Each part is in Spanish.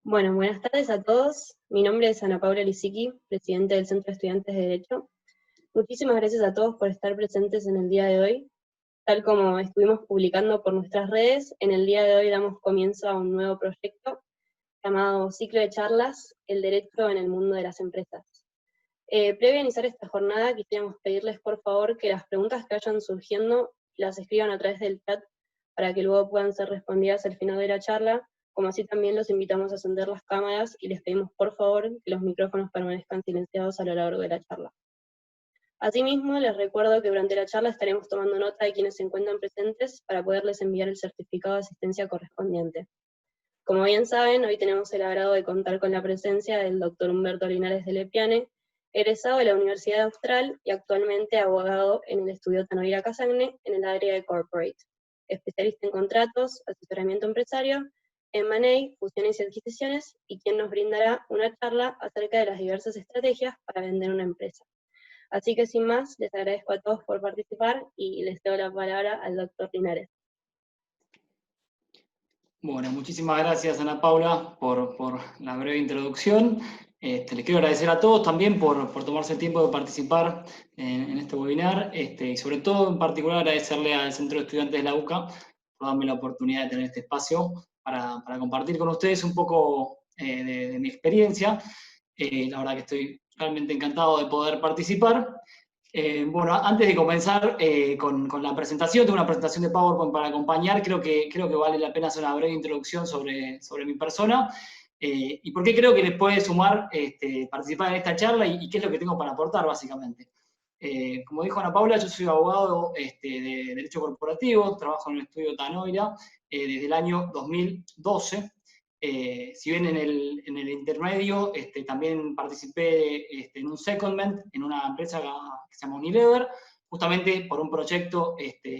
Bueno, buenas tardes a todos. Mi nombre es Ana Paula Lisicki, presidente del Centro de Estudiantes de Derecho. Muchísimas gracias a todos por estar presentes en el día de hoy. Tal como estuvimos publicando por nuestras redes, en el día de hoy damos comienzo a un nuevo proyecto llamado Ciclo de Charlas, el Derecho en el Mundo de las Empresas. Previo a iniciar esta jornada, quisiéramos pedirles por favor que las preguntas que vayan surgiendo las escriban a través del chat para que luego puedan ser respondidas al final de la charla, como así también los invitamos a encender las cámaras y les pedimos por favor que los micrófonos permanezcan silenciados a lo largo de la charla. Asimismo, les recuerdo que durante la charla estaremos tomando nota de quienes se encuentran presentes para poderles enviar el certificado de asistencia correspondiente. Como bien saben, hoy tenemos el agrado de contar con la presencia del Dr. Humberto Linares de Lepiane, egresado de la Universidad Austral y actualmente abogado en el estudio Tanoira Casagne en el área de Corporate, especialista en contratos, asesoramiento empresario, M&A, fusiones y adquisiciones, y quien nos brindará una charla acerca de las diversas estrategias para vender una empresa. Así que sin más, les agradezco a todos por participar y les doy la palabra al Dr. Linares. Bueno, muchísimas gracias Ana Paula por la breve introducción. Les quiero agradecer a todos también por tomarse el tiempo de participar en este webinar y sobre todo en particular agradecerle al Centro de Estudiantes de la UCA por darme la oportunidad de tener este espacio para compartir con ustedes un poco de mi experiencia. La verdad que estoy realmente encantado de poder participar. Bueno, antes de comenzar con la presentación, tengo una presentación de PowerPoint para acompañar, creo que vale la pena hacer una breve introducción sobre mi persona y por qué creo que les puede sumar participar en esta charla y qué es lo que tengo para aportar, básicamente. Como dijo Ana Paula, yo soy abogado de Derecho Corporativo, trabajo en el estudio Tanoira desde el año 2012. Si bien en el intermedio también participé en un secondment en una empresa que se llama Unilever, justamente por un proyecto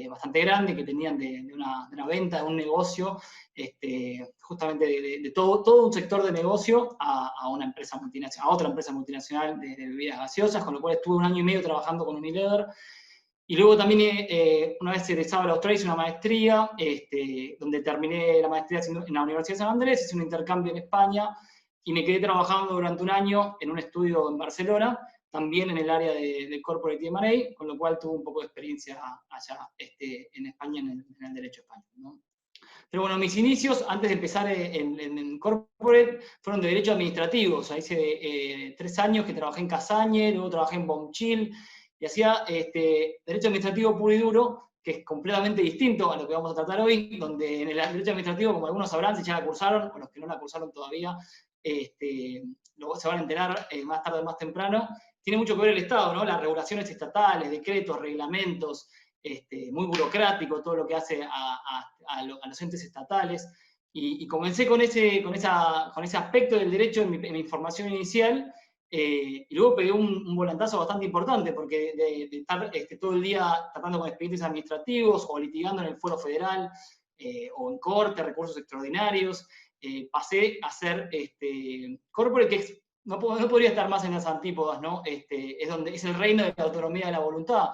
bastante grande que tenían de una venta, de un negocio, justamente de todo un sector de negocio a una empresa multinacional, a otra empresa multinacional de bebidas gaseosas, con lo cual estuve 1 año y medio trabajando con Unilever. Y luego también, una vez egresado a la Austral, hice una maestría, donde terminé la maestría en la Universidad de San Andrés, hice un intercambio en España y me quedé trabajando durante 1 año en un estudio en Barcelona, también en el área de Corporate M&A, con lo cual tuve un poco de experiencia allá en España, en el derecho español, ¿no? Pero bueno, mis inicios, antes de empezar en Corporate, fueron de derecho administrativo. O sea, hice 3 años que trabajé en Casagne, luego trabajé en Bomchil, y hacía derecho administrativo puro y duro, que es completamente distinto a lo que vamos a tratar hoy, donde en el derecho administrativo, como algunos sabrán, si ya la cursaron, o los que no la cursaron todavía, luego se van a enterar más tarde o más temprano, tiene mucho que ver el Estado, ¿no? Las regulaciones estatales, decretos, reglamentos, muy burocrático, todo lo que hace a los entes estatales. Y comencé con ese aspecto del derecho en mi formación inicial, y luego pegué un volantazo bastante importante, porque de estar todo el día tratando con expedientes administrativos o litigando en el fuero federal o en corte, recursos extraordinarios, pasé a ser corporate, que no podría estar más en las antípodas, ¿no? Es el reino de la autonomía de la voluntad,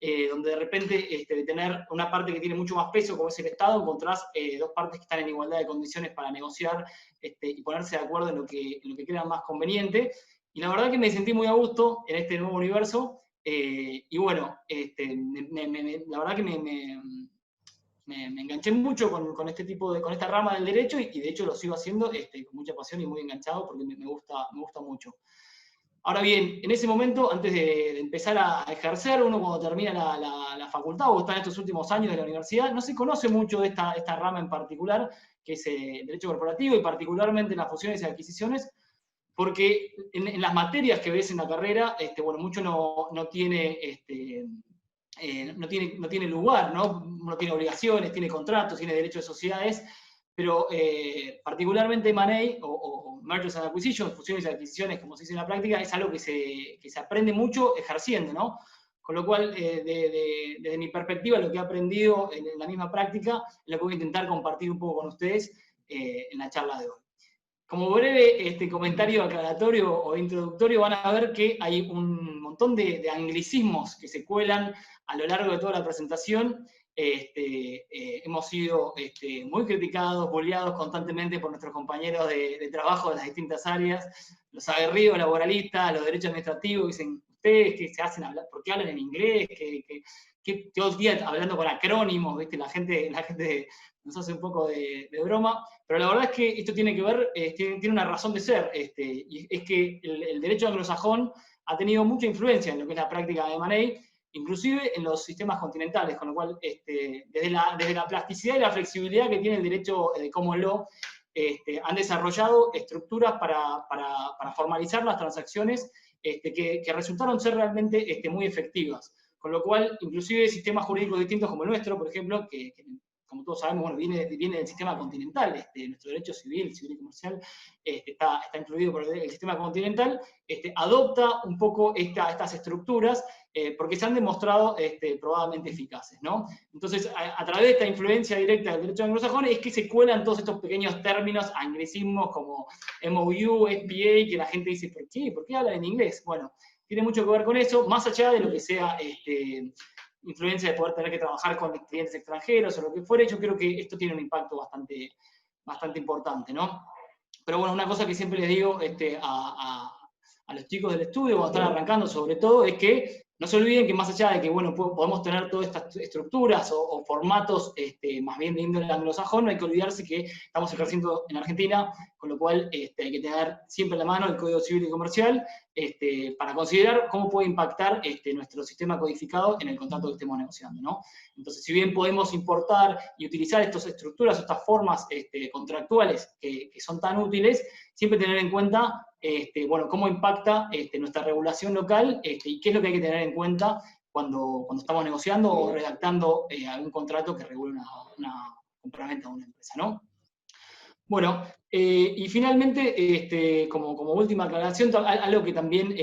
donde de repente de tener una parte que tiene mucho más peso, como es el Estado, encontrás 2 partes que están en igualdad de condiciones para negociar y ponerse de acuerdo en lo que crean más conveniente. Y la verdad que me sentí muy a gusto en este nuevo universo, y bueno, la verdad que me enganché mucho con este tipo con esta rama del derecho, y de hecho lo sigo haciendo con mucha pasión y muy enganchado porque me gusta mucho. Ahora bien, en ese momento, antes de empezar a ejercer, uno cuando termina la facultad o está en estos últimos años de la universidad, no se conoce mucho de esta rama en particular, que es derecho corporativo, y particularmente las fusiones y adquisiciones, porque en las materias que ves en la carrera, bueno, mucho no tiene lugar, ¿no? Uno tiene obligaciones, tiene contratos, tiene derechos de sociedades, pero particularmente M&A o Mergers and Acquisitions, fusiones y adquisiciones, como se dice en la práctica, es algo que se aprende mucho ejerciendo, ¿no? Con lo cual, desde mi perspectiva, lo que he aprendido en la misma práctica, es lo que voy a intentar compartir un poco con ustedes en la charla de hoy. Como breve comentario aclaratorio o introductorio, van a ver que hay un montón de anglicismos que se cuelan a lo largo de toda la presentación, hemos sido muy criticados, bulleados constantemente por nuestros compañeros de trabajo de las distintas áreas, los aguerridos laboralistas, los derechos administrativos, dicen, ustedes que se hacen hablar, ¿por qué hablan en inglés? Que todo el día hablando con acrónimos, ¿viste? La gente nos hace un poco de broma, pero la verdad es que esto tiene que ver, tiene una razón de ser, y es que el derecho anglosajón ha tenido mucha influencia en lo que es la práctica de M&A, inclusive en los sistemas continentales, con lo cual, desde la plasticidad y la flexibilidad que tiene el derecho de common law, han desarrollado estructuras para formalizar las transacciones que resultaron ser realmente muy efectivas. Con lo cual, inclusive sistemas jurídicos distintos como el nuestro, por ejemplo, que como todos sabemos, bueno, viene del sistema continental, nuestro derecho civil y comercial está incluido por el sistema continental, adopta un poco estas estructuras porque se han demostrado probadamente eficaces, ¿no? Entonces, a través de esta influencia directa del derecho anglosajón es que se cuelan todos estos pequeños términos, anglicismos como MOU, SPA, que la gente dice, ¿por qué? ¿Por qué hablan en inglés? Bueno, tiene mucho que ver con eso, más allá de lo que sea influencia de poder tener que trabajar con clientes extranjeros o lo que fuere, yo creo que esto tiene un impacto bastante importante, ¿no? Pero bueno, una cosa que siempre les digo a los chicos del estudio cuando están arrancando sobre todo es que no se olviden que más allá de que, bueno, podemos tener todas estas estructuras o formatos más bien de índole anglosajón, no hay que olvidarse que estamos ejerciendo en Argentina, con lo cual hay que tener siempre a la mano el Código Civil y Comercial para considerar cómo puede impactar nuestro sistema codificado en el contrato que estemos negociando, ¿no? Entonces, si bien podemos importar y utilizar estas estructuras, estas formas contractuales que son tan útiles, siempre tener en cuenta bueno, cómo impacta nuestra regulación local y qué es lo que hay que tener en cuenta cuando estamos negociando o redactando algún contrato que regule una compraventa de una empresa, ¿no? Bueno, y finalmente, como última aclaración, algo que también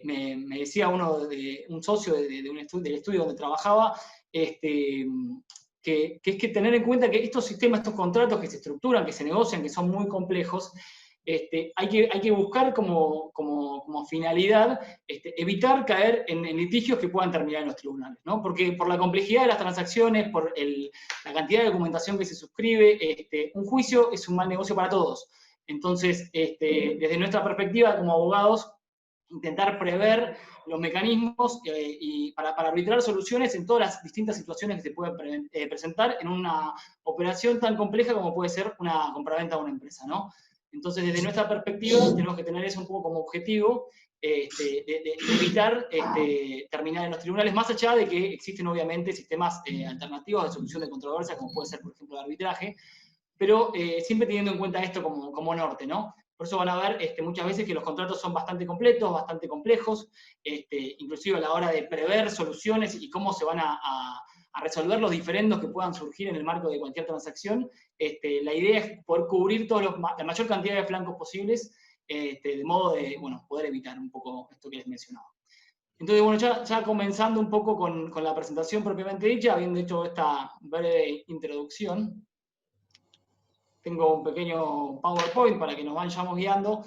me decía un socio del estudio donde trabajaba, que es que tener en cuenta que estos sistemas, estos contratos que se estructuran, que se negocian, que son muy complejos, hay que buscar como finalidad evitar caer en litigios que puedan terminar en los tribunales, ¿no? Porque por la complejidad de las transacciones, por la cantidad de documentación que se suscribe, un juicio es un mal negocio para todos. Entonces, desde nuestra perspectiva como abogados, intentar prever los mecanismos y para arbitrar soluciones en todas las distintas situaciones que se pueden presentar en una operación tan compleja como puede ser una compraventa de una empresa, ¿no? Entonces, desde nuestra perspectiva, tenemos que tener eso un poco como objetivo, de evitar terminar en los tribunales, más allá de que existen obviamente sistemas alternativos de solución de controversias, como puede ser, por ejemplo, el arbitraje, pero siempre teniendo en cuenta esto como norte, ¿no? Por eso van a ver muchas veces que los contratos son bastante completos, bastante complejos, inclusive a la hora de prever soluciones y cómo se van a resolver los diferendos que puedan surgir en el marco de cualquier transacción. La idea es poder cubrir la mayor cantidad de flancos posibles, de modo de, bueno, poder evitar un poco esto que les mencionaba. Entonces, bueno, ya comenzando un poco con la presentación propiamente dicha, habiendo hecho esta breve introducción, tengo un pequeño PowerPoint para que nos vayamos guiando.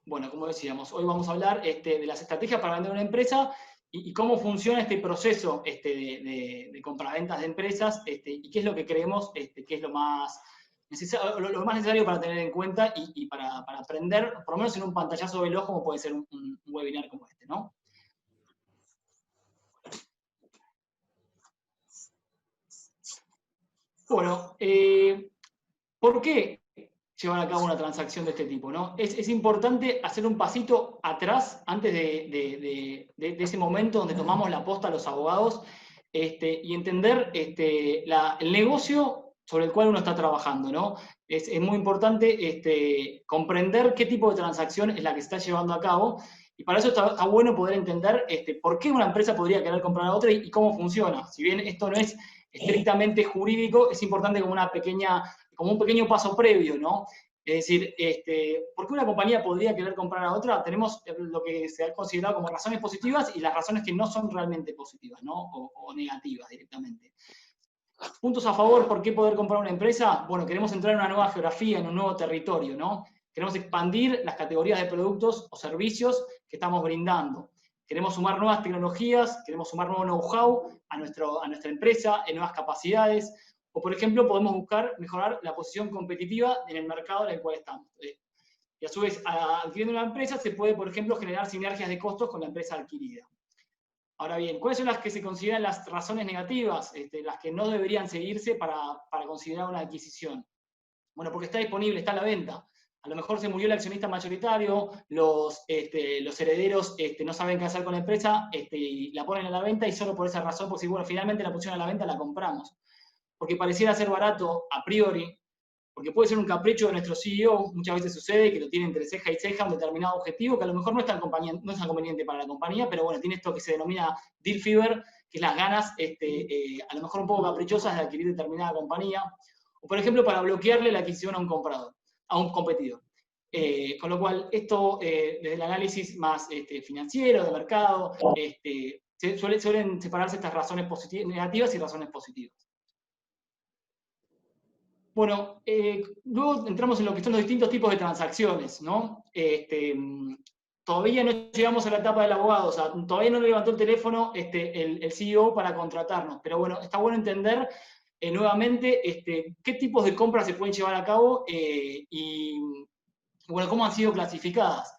Bueno, como decíamos, hoy vamos a hablar de las estrategias para vender una empresa y cómo funciona este proceso de compraventas de empresas y qué es lo que creemos que es lo más necesario para tener en cuenta y para aprender, por lo menos en un pantallazo veloz, como puede ser un webinar como este, ¿no? Bueno, ¿por qué llevar a cabo una transacción de este tipo, ¿no? Es importante hacer un pasito atrás antes de ese momento donde tomamos la posta a los abogados y entender el negocio sobre el cual uno está trabajando, ¿no? Es muy importante comprender qué tipo de transacción es la que se está llevando a cabo, y para eso está bueno poder entender por qué una empresa podría querer comprar a otra y cómo funciona. Si bien esto no es estrictamente jurídico, es importante como un pequeño paso previo, ¿no? Es decir, ¿por qué una compañía podría querer comprar a otra? Tenemos lo que se ha considerado como razones positivas y las razones que no son realmente positivas, ¿no? O negativas directamente. Puntos a favor, ¿por qué poder comprar una empresa? Bueno, queremos entrar en una nueva geografía, en un nuevo territorio, ¿no? Queremos expandir las categorías de productos o servicios que estamos brindando. queremos sumar nuevas tecnologías, queremos sumar nuevo know-how a nuestra empresa, en nuevas capacidades, o por ejemplo podemos buscar mejorar la posición competitiva en el mercado en el cual estamos. Y a su vez, adquiriendo una empresa se puede, por ejemplo, generar sinergias de costos con la empresa adquirida. Ahora bien, ¿cuáles son las que se consideran las razones negativas, las que no deberían seguirse para considerar una adquisición? Bueno, porque está disponible, está a la venta. A lo mejor se murió el accionista mayoritario, los herederos no saben qué hacer con la empresa y la ponen a la venta y solo por esa razón, porque bueno, finalmente la pusieron a la venta, la compramos. Porque pareciera ser barato a priori, porque puede ser un capricho de nuestro CEO, muchas veces sucede que lo tiene entre ceja y ceja un determinado objetivo que a lo mejor no es tan conveniente para la compañía, pero bueno, tiene esto que se denomina deal fever, que es las ganas a lo mejor un poco caprichosas de adquirir determinada compañía, o por ejemplo para bloquearle la adquisición a un comprador, a un competidor. Con lo cual, esto desde el análisis más financiero, de mercado, suelen separarse estas razones negativas y razones positivas. Bueno, luego entramos en lo que son los distintos tipos de transacciones, ¿no? Todavía no llegamos a la etapa del abogado, o sea, todavía no levantó el teléfono el CEO para contratarnos, pero bueno, está bueno entender nuevamente qué tipos de compras se pueden llevar a cabo y bueno, cómo han sido clasificadas.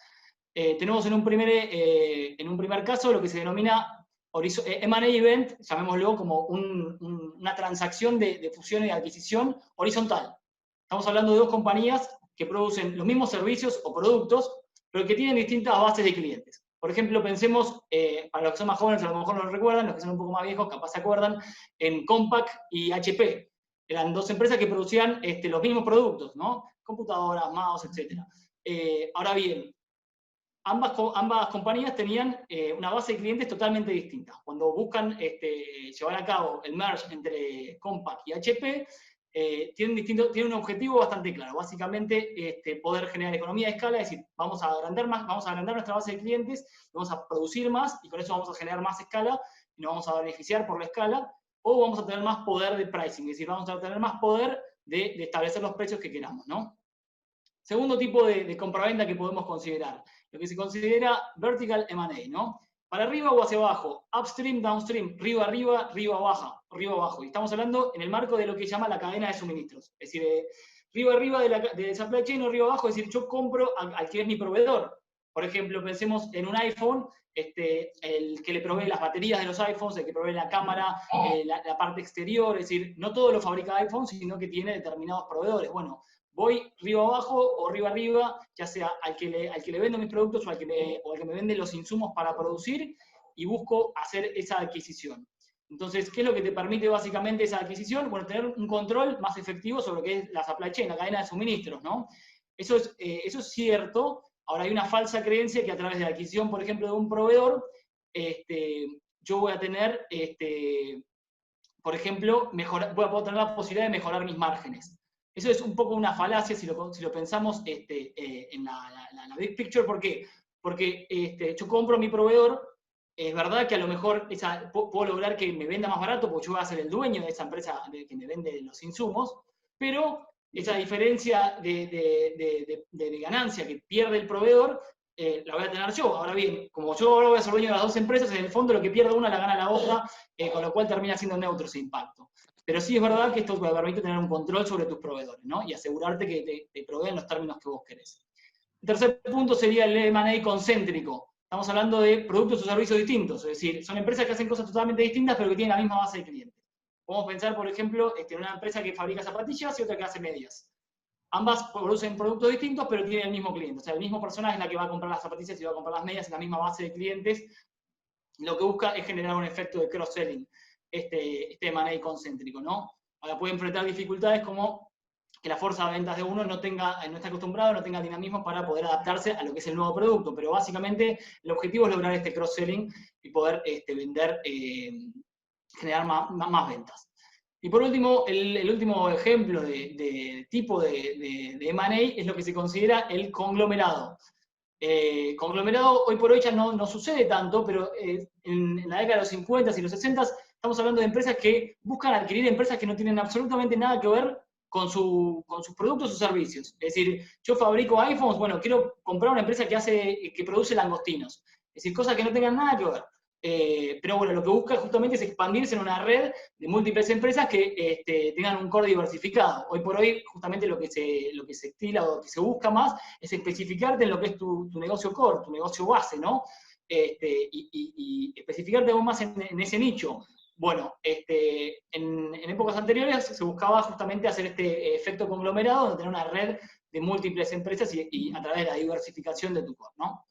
Tenemos en un primer caso lo que se denomina M&A event, llamémoslo como una transacción de fusión y adquisición horizontal. Estamos hablando de dos compañías que producen los mismos servicios o productos, pero que tienen distintas bases de clientes. Por ejemplo, pensemos, para los que son más jóvenes a lo mejor no lo recuerdan, los que son un poco más viejos capaz se acuerdan, en Compaq y HP. Eran dos empresas que producían los mismos productos, ¿no? Computadoras, mouse, etc. Ahora bien, ambas compañías tenían una base de clientes totalmente distinta. Cuando buscan llevar a cabo el merge entre Compaq y HP, tienen un objetivo bastante claro. Básicamente, poder generar economía de escala, es decir, vamos a agrandar nuestra base de clientes, vamos a producir más y con eso vamos a generar más escala y nos vamos a beneficiar por la escala, o vamos a tener más poder de pricing, es decir, vamos a tener más poder de establecer los precios que queramos, ¿no? Segundo tipo de compraventa que podemos considerar, lo que se considera vertical M&A, ¿no? Para arriba o hacia abajo, upstream, downstream, arriba, arriba, abajo. Y estamos hablando en el marco de lo que se llama la cadena de suministros. Es decir, arriba de supply chain o arriba abajo, es decir, yo compro al que es mi proveedor. Por ejemplo, pensemos en un iPhone, el que le provee las baterías de los iPhones, el que provee la cámara, la parte exterior, es decir, no todo lo fabrica iPhone, sino que tiene determinados proveedores. Bueno, voy arriba abajo o arriba, ya sea al que le vendo mis productos o al que me vende los insumos para producir y busco hacer esa adquisición. Entonces, ¿qué es lo que te permite básicamente esa adquisición? Bueno, tener un control más efectivo sobre lo que es la supply chain, la cadena de suministros, ¿no? Eso es cierto. Ahora hay una falsa creencia que a través de la adquisición, por ejemplo, de un proveedor, yo voy a tener, por ejemplo, voy a poder tener la posibilidad de mejorar mis márgenes. Eso es un poco una falacia si lo pensamos en la big picture. ¿Por qué? Porque yo compro a mi proveedor, es verdad que a lo mejor puedo lograr que me venda más barato porque yo voy a ser el dueño de esa empresa que me vende los insumos, pero esa diferencia de ganancia que pierde el proveedor la voy a tener yo. Ahora bien, como yo ahora voy a ser dueño de las dos empresas, en el fondo lo que pierde una la gana la otra, con lo cual termina siendo neutro ese impacto. Pero sí es verdad que esto te permite tener un control sobre tus proveedores, ¿no? Y asegurarte que te proveen los términos que vos querés. El tercer punto sería el M&A concéntrico. Estamos hablando de productos o servicios distintos, es decir, son empresas que hacen cosas totalmente distintas, pero que tienen la misma base de clientes. Podemos pensar, por ejemplo, en una empresa que fabrica zapatillas y otra que hace medias. Ambas producen productos distintos, pero tienen el mismo cliente. O sea, el mismo persona es la que va a comprar las zapatillas y va a comprar las medias en la misma base de clientes. Lo que busca es generar un efecto de cross-selling, este M&A concéntrico, ¿no? Ahora puede enfrentar dificultades como que la fuerza de ventas de uno no esté acostumbrado, no tenga dinamismo para poder adaptarse a lo que es el nuevo producto, pero básicamente el objetivo es lograr este cross-selling y poder vender, generar más ventas. Y por último, el último ejemplo de tipo de M&A es lo que se considera el conglomerado. Conglomerado hoy por hoy ya no sucede tanto, pero en la década de los 50 y los 60 estamos hablando de empresas que buscan adquirir empresas que no tienen absolutamente nada que ver con sus productos o servicios. Es decir, yo fabrico iPhones, bueno, quiero comprar una empresa que produce langostinos. Es decir, cosas que no tengan nada que ver. Pero bueno, lo que busca justamente es expandirse en una red de múltiples empresas que tengan un core diversificado. Hoy por hoy, justamente lo que se estila o que se busca más es especificarte en lo que es tu negocio core, tu negocio base, ¿no? Y especificarte aún más en ese nicho. Bueno, en épocas anteriores se buscaba justamente hacer este efecto conglomerado, de tener una red de múltiples empresas y a través de la diversificación de tu core, ¿no?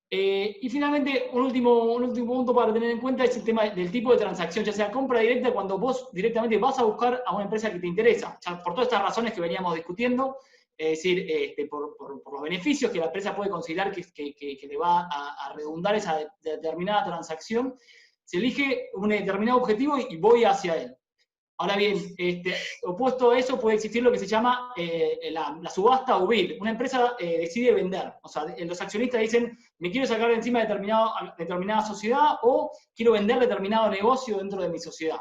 Y finalmente, un último punto para tener en cuenta es el tema del tipo de transacción, ya sea compra directa, cuando vos directamente vas a buscar a una empresa que te interesa, ya por todas estas razones que veníamos discutiendo, es decir, por los beneficios que la empresa puede considerar que le va a redundar esa determinada transacción, se elige un determinado objetivo y voy hacia él. Ahora bien, opuesto a eso puede existir lo que se llama la subasta o bid. Una empresa decide vender. O sea, los accionistas dicen, me quiero sacar de encima determinada sociedad o quiero vender determinado negocio dentro de mi sociedad.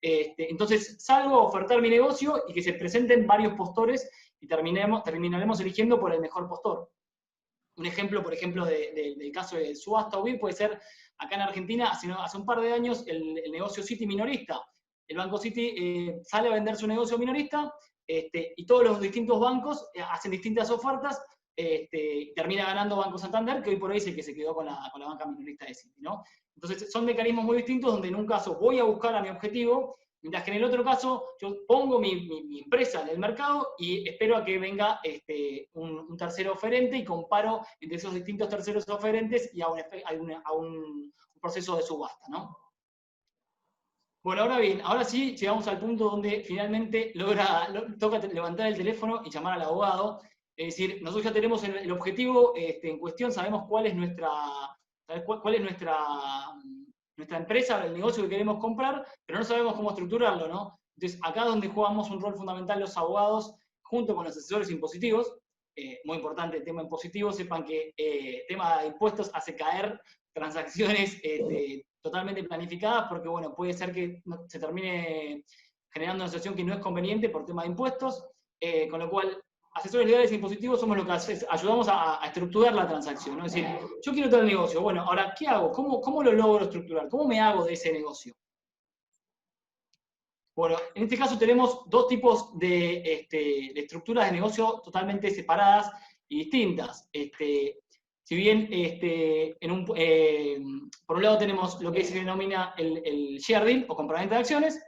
Entonces, salgo a ofertar mi negocio y que se presenten varios postores y terminaremos eligiendo por el mejor postor. Un ejemplo, por ejemplo, del caso de subasta o bid puede ser, acá en Argentina, hace un par de años, el negocio City minorista. El Banco City sale a vender su negocio minorista y todos los distintos bancos hacen distintas ofertas, termina ganando Banco Santander, que hoy por hoy es el que se quedó con la banca minorista de City, ¿no? Entonces son mecanismos muy distintos donde en un caso voy a buscar a mi objetivo, mientras que en el otro caso yo pongo mi empresa en el mercado y espero a que venga un tercero oferente y comparo entre esos distintos terceros oferentes y a un proceso de subasta, ¿no? Bueno, ahora bien, ahora sí llegamos al punto donde finalmente toca levantar el teléfono y llamar al abogado. Es decir, nosotros ya tenemos el objetivo en cuestión, sabemos cuál es nuestra empresa, el negocio que queremos comprar, pero no sabemos cómo estructurarlo, ¿no? Entonces, acá es donde jugamos un rol fundamental los abogados, junto con los asesores impositivos. Muy importante el tema impositivo, sepan que el tema de impuestos hace caer transacciones totalmente planificadas, porque bueno, puede ser que se termine generando una situación que no es conveniente por tema de impuestos, con lo cual asesores legales e impositivos somos los que ayudamos a estructurar la transacción, ¿no? Es decir, yo quiero tal negocio, bueno, ahora, ¿qué hago? ¿Cómo lo logro estructurar? ¿Cómo me hago de ese negocio? Bueno, en este caso tenemos dos tipos de estructuras de negocio totalmente separadas y distintas. Si bien por un lado tenemos lo que se denomina el share deal o compraventa de acciones,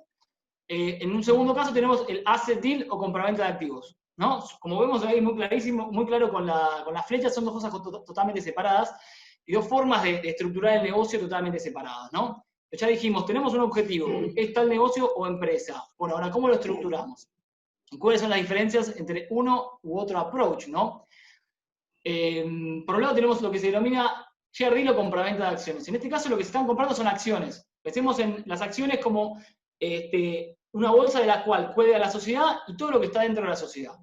en un segundo caso tenemos el asset deal o compraventa de activos, ¿no? Como vemos ahí muy clarísimo, muy claro con las flechas, son dos cosas totalmente separadas y dos formas de estructurar el negocio totalmente separadas, ¿no? Ya dijimos, tenemos un objetivo, ¿es tal negocio o empresa? Bueno, ahora, ¿cómo lo estructuramos? ¿Y cuáles son las diferencias entre uno u otro approach, ¿no? Por un lado tenemos lo que se denomina share deal o compraventa de acciones. En este caso lo que se están comprando son acciones. Pensemos en las acciones como una bolsa de la cual cuelga la sociedad y todo lo que está dentro de la sociedad.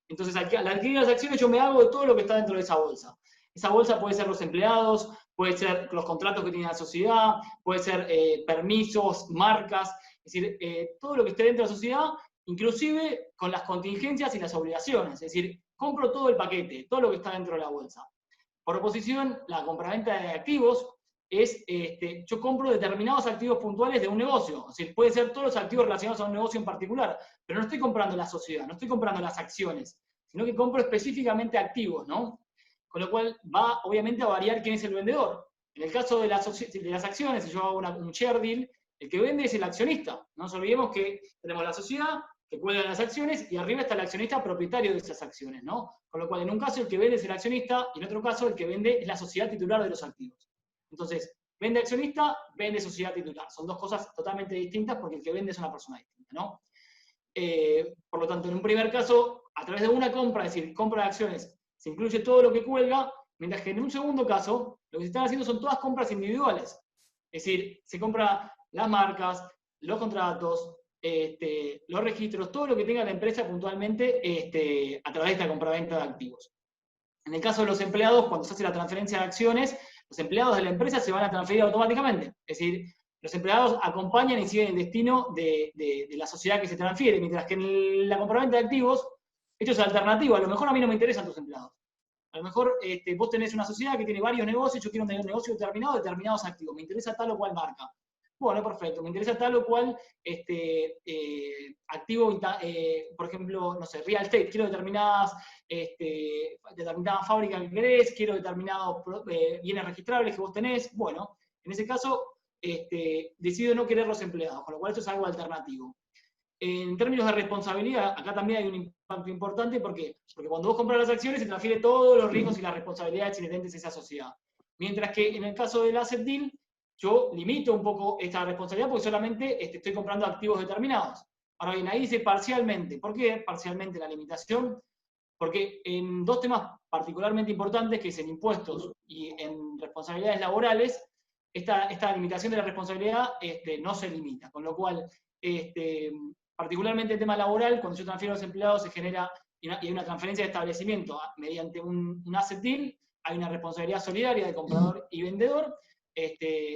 Entonces, al adquirir las acciones yo me hago de todo lo que está dentro de esa bolsa. Esa bolsa puede ser los empleados, puede ser los contratos que tiene la sociedad, puede ser permisos, marcas, es decir, todo lo que esté dentro de la sociedad, inclusive con las contingencias y las obligaciones, es decir, compro todo el paquete, todo lo que está dentro de la bolsa. Por oposición, la compraventa de activos es, yo compro determinados activos puntuales de un negocio, es decir, puede ser todos los activos relacionados a un negocio en particular, pero no estoy comprando la sociedad, no estoy comprando las acciones, sino que compro específicamente activos, ¿no? Con lo cual va, obviamente, a variar quién es el vendedor. En el caso de las acciones, si yo hago un share deal, el que vende es el accionista. No nos olvidemos que tenemos la sociedad, que cuelga las acciones, y arriba está el accionista propietario de esas acciones, ¿no? Con lo cual, en un caso, el que vende es el accionista, y en otro caso, el que vende es la sociedad titular de los activos. Entonces, vende accionista, vende sociedad titular. Son dos cosas totalmente distintas porque el que vende es una persona distinta, ¿no? Por lo tanto, en un primer caso, a través de una compra, es decir, compra de acciones, se incluye todo lo que cuelga, mientras que en un segundo caso, lo que se están haciendo son todas compras individuales. Es decir, se compra las marcas, los contratos, los registros, todo lo que tenga la empresa puntualmente a través de esta compraventa de activos. En el caso de los empleados, cuando se hace la transferencia de acciones, los empleados de la empresa se van a transferir automáticamente. Es decir, los empleados acompañan y siguen el destino de la sociedad que se transfiere, mientras que en la compraventa de activos, esto es alternativo. A lo mejor a mí no me interesan tus empleados. A lo mejor vos tenés una sociedad que tiene varios negocios, yo quiero un negocio determinado, determinados activos, me interesa tal o cual marca. Bueno, perfecto, me interesa tal o cual activo, por ejemplo, no sé, real estate, quiero determinadas fábricas que querés, quiero determinados bienes registrables que vos tenés. Bueno, en ese caso, decido no querer los empleados, con lo cual esto es algo alternativo. En términos de responsabilidad, acá también hay un impacto importante, ¿por qué? Porque cuando vos compras las acciones se transfiere todos los riesgos y las responsabilidades inherentes a esa sociedad. Mientras que en el caso del asset deal, yo limito un poco esta responsabilidad porque solamente estoy comprando activos determinados. Ahora bien, ahí dice parcialmente. ¿Por qué parcialmente la limitación? Porque en dos temas particularmente importantes, que es en impuestos y en responsabilidades laborales, esta limitación de la responsabilidad no se limita. Con lo cual, particularmente el tema laboral, cuando yo transfiero a los empleados se genera, y hay una transferencia de establecimiento mediante un asset deal, hay una responsabilidad solidaria de comprador y vendedor.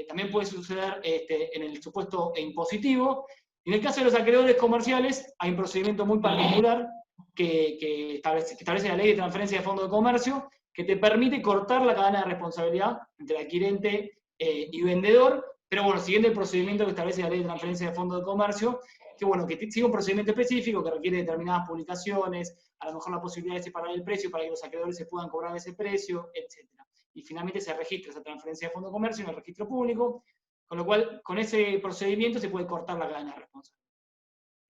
También puede suceder en el supuesto impositivo. Y en el caso de los acreedores comerciales, hay un procedimiento muy particular que establece la ley de transferencia de fondos de comercio, que te permite cortar la cadena de responsabilidad entre adquirente y vendedor, pero bueno, siguiendo el procedimiento que establece la ley de transferencia de fondos de comercio, que bueno, que sigue un procedimiento específico que requiere determinadas publicaciones, a lo mejor la posibilidad de separar el precio para que los acreedores se puedan cobrar ese precio, etc. Y finalmente se registra esa transferencia de fondo de comercio en el registro público, con lo cual con ese procedimiento se puede cortar la cadena de responsabilidad.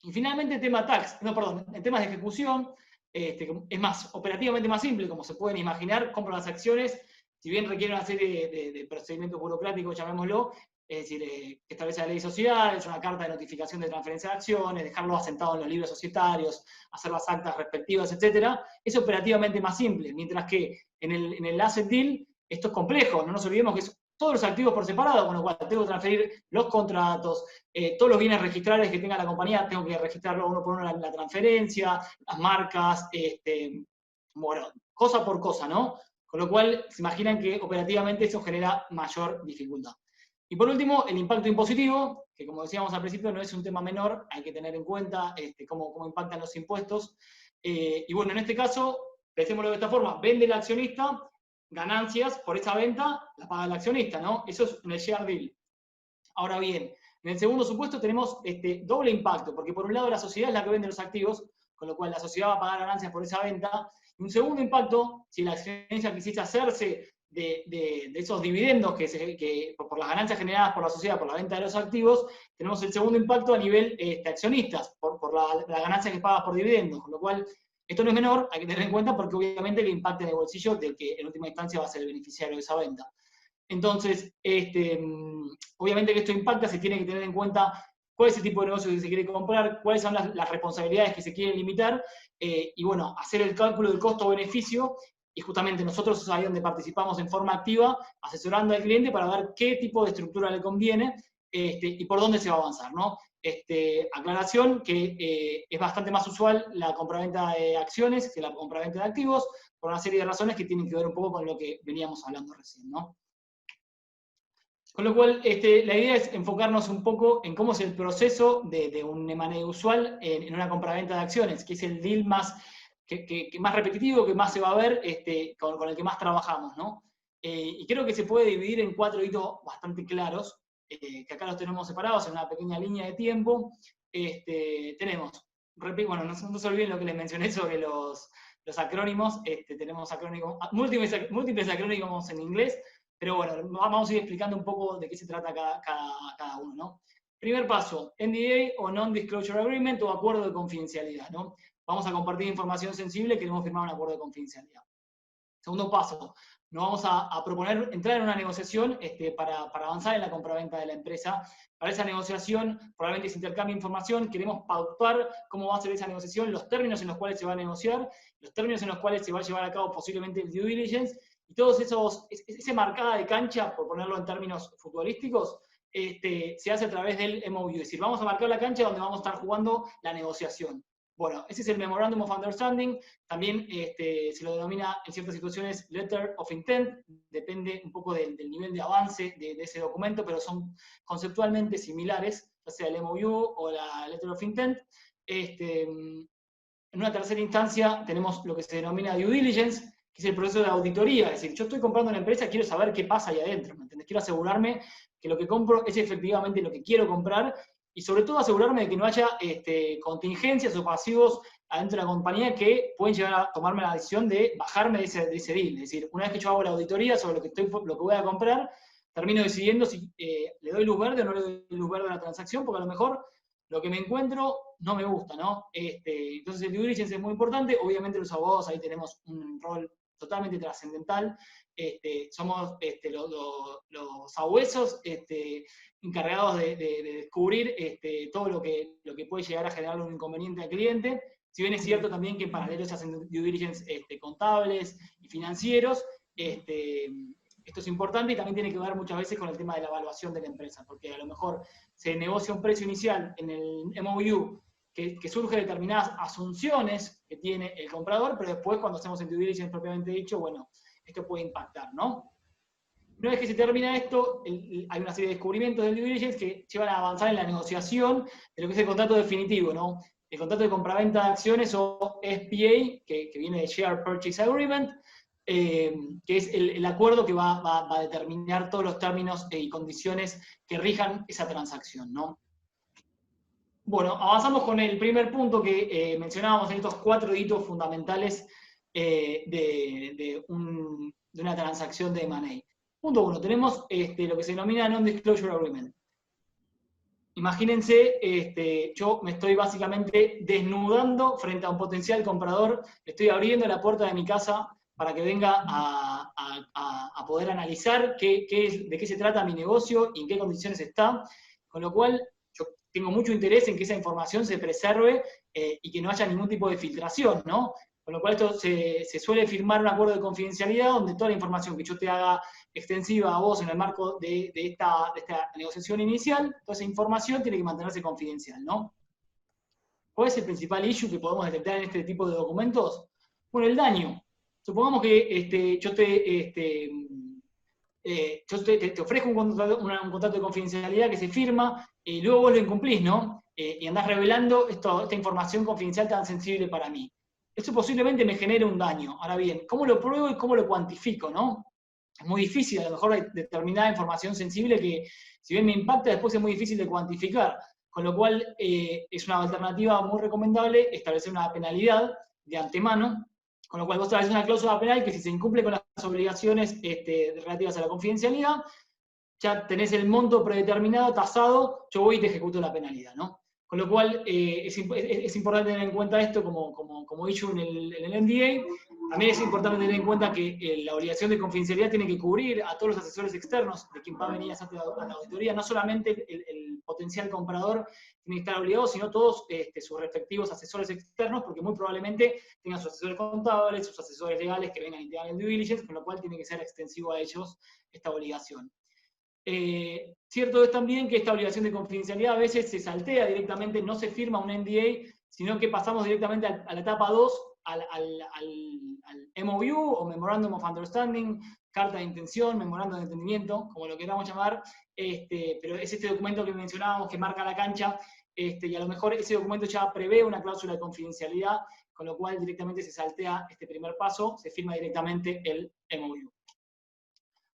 Y finalmente el tema en temas de ejecución, es más operativamente más simple, como se pueden imaginar, compro las acciones, si bien requiere una serie de procedimientos burocráticos, llamémoslo, es decir, que establece la ley de sociedades, una carta de notificación de transferencia de acciones, dejarlo asentado en los libros societarios, hacer las actas respectivas, etc., es operativamente más simple, mientras que en el asset deal esto es complejo, no nos olvidemos que es todos los activos por separado, con lo cual tengo que transferir los contratos, todos los bienes registrables que tenga la compañía, tengo que registrarlo uno por uno la transferencia, las marcas, bueno, cosa por cosa, ¿no? Con lo cual, se imaginan que operativamente eso genera mayor dificultad. Y por último, el impacto impositivo, que como decíamos al principio no es un tema menor, hay que tener en cuenta cómo impactan los impuestos. Y bueno, en este caso, pensémoslo de esta forma, vende el accionista, ganancias por esa venta la paga el accionista, ¿no? Eso es un share deal. Ahora bien, en el segundo supuesto tenemos doble impacto, porque por un lado la sociedad es la que vende los activos, con lo cual la sociedad va a pagar ganancias por esa venta. Y un segundo impacto, si la accionista quisiese hacerse de esos dividendos que por las ganancias generadas por la sociedad, por la venta de los activos, tenemos el segundo impacto a nivel accionistas, por la ganancia que paga por dividendos, con lo cual esto no es menor, hay que tener en cuenta porque obviamente le impacta en el bolsillo del que en última instancia va a ser el beneficiario de esa venta. Entonces, obviamente que esto impacta, se tiene que tener en cuenta cuál es el tipo de negocio que se quiere comprar, cuáles son las responsabilidades que se quieren limitar, y bueno, hacer el cálculo del costo-beneficio, y justamente nosotros es ahí donde participamos en forma activa, asesorando al cliente para ver qué tipo de estructura le conviene, y por dónde se va a avanzar, ¿no? Aclaración que es bastante más usual la compraventa de acciones que la compraventa de activos, por una serie de razones que tienen que ver un poco con lo que veníamos hablando recién, ¿no? Con lo cual, la idea es enfocarnos un poco en cómo es el proceso de un M&A usual en una compraventa de acciones, que es el deal más, que más repetitivo, que más se va a ver, con el que más trabajamos, ¿no? Y creo que se puede dividir en 4 hitos bastante claros, que acá los tenemos separados en una pequeña línea de tiempo. Tenemos, bueno, no se olviden lo que les mencioné sobre los acrónimos, tenemos acrónimos, múltiples acrónimos en inglés, pero bueno, vamos a ir explicando un poco de qué se trata cada uno, ¿no? Primer paso, NDA o Non-Disclosure Agreement o acuerdo de confidencialidad, ¿no? Vamos a compartir información sensible, queremos firmar un acuerdo de confidencialidad. Segundo paso, nos vamos a proponer entrar en una negociación para avanzar en la compraventa de la empresa. Para esa negociación, probablemente se intercambie información, queremos pautar cómo va a ser esa negociación, los términos en los cuales se va a negociar, los términos en los cuales se va a llevar a cabo posiblemente el due diligence, y todos esa marcada de cancha, por ponerlo en términos futbolísticos, se hace a través del MOU, es decir, vamos a marcar la cancha donde vamos a estar jugando la negociación. Bueno, ese es el Memorandum of Understanding, también se lo denomina en ciertas situaciones Letter of Intent, depende un poco del nivel de avance de ese documento, pero son conceptualmente similares, ya sea el MOU o la Letter of Intent. En una tercera instancia tenemos lo que se denomina Due Diligence, que es el proceso de auditoría. Es decir, yo estoy comprando una empresa, quiero saber qué pasa ahí adentro, ¿me entendés? Quiero asegurarme que lo que compro es efectivamente lo que quiero comprar, y sobre todo asegurarme de que no haya contingencias o pasivos adentro de la compañía que pueden llegar a tomarme la decisión de bajarme de ese deal. Es decir, una vez que yo hago la auditoría sobre lo que voy a comprar, termino decidiendo si le doy luz verde o no le doy luz verde a la transacción, porque a lo mejor lo que me encuentro no me gusta, ¿no? Entonces el due diligence es muy importante. Obviamente los abogados ahí tenemos un rol totalmente trascendental. Somos los sabuesos encargados de descubrir todo lo que puede llegar a generar un inconveniente al cliente. Si bien es cierto también que en paralelo se hacen due diligence contables y financieros, esto es importante y también tiene que ver muchas veces con el tema de la evaluación de la empresa, porque a lo mejor se negocia un precio inicial en el MOU que surge de determinadas asunciones que tiene el comprador, pero después cuando hacemos el due diligence propiamente dicho, bueno, esto puede impactar, ¿no? Una vez que se termina esto, hay una serie de descubrimientos del due diligence que llevan a avanzar en la negociación de lo que es el contrato definitivo, ¿no? El contrato de compraventa de acciones o SPA, que viene de Share Purchase Agreement, que es el acuerdo que va a determinar todos los términos y condiciones que rijan esa transacción, ¿no? Bueno, avanzamos con el primer punto que mencionábamos en estos 4 hitos fundamentales de una transacción de M&A. Punto 1, tenemos lo que se denomina Non-Disclosure Agreement. Imagínense, yo me estoy básicamente desnudando frente a un potencial comprador, estoy abriendo la puerta de mi casa para que venga a poder analizar de qué se trata mi negocio y en qué condiciones está, con lo cual yo tengo mucho interés en que esa información se preserve y que no haya ningún tipo de filtración, ¿no? Con lo cual esto se suele firmar un acuerdo de confidencialidad donde toda la información que yo te haga extensiva a vos en el marco de esta negociación inicial, toda esa información tiene que mantenerse confidencial, ¿no? ¿Cuál es el principal issue que podemos detectar en este tipo de documentos? Bueno, el daño. Supongamos que yo te ofrezco un contrato de confidencialidad que se firma y luego vos lo incumplís, ¿no? Y andás revelando esta información confidencial tan sensible para mí. Eso posiblemente me genere un daño. Ahora bien, ¿cómo lo pruebo y cómo lo cuantifico, no? Es muy difícil, a lo mejor hay determinada información sensible que, si bien me impacta, después es muy difícil de cuantificar. Con lo cual, es una alternativa muy recomendable establecer una penalidad de antemano, con lo cual vos estableces una cláusula penal que si se incumple con las obligaciones relativas a la confidencialidad, ya tenés el monto predeterminado, tasado, yo voy y te ejecuto la penalidad, ¿no? Con lo cual, es importante tener en cuenta esto como dicho en el NDA. También es importante tener en cuenta que la obligación de confidencialidad tiene que cubrir a todos los asesores externos de quien va a venir a la auditoría. No solamente el potencial comprador tiene que estar obligado, sino todos sus respectivos asesores externos, porque muy probablemente tengan sus asesores contables, sus asesores legales que vengan y te hagan el due diligence, con lo cual tiene que ser extensivo a ellos esta obligación. Cierto es también que esta obligación de confidencialidad a veces se saltea directamente, no se firma un NDA, sino que pasamos directamente a la etapa 2, al MOU o Memorandum of Understanding, carta de intención, memorándum de entendimiento, como lo queramos llamar, pero es este documento que mencionábamos que marca la cancha, y a lo mejor ese documento ya prevé una cláusula de confidencialidad, con lo cual directamente se saltea este primer paso, se firma directamente el MOU.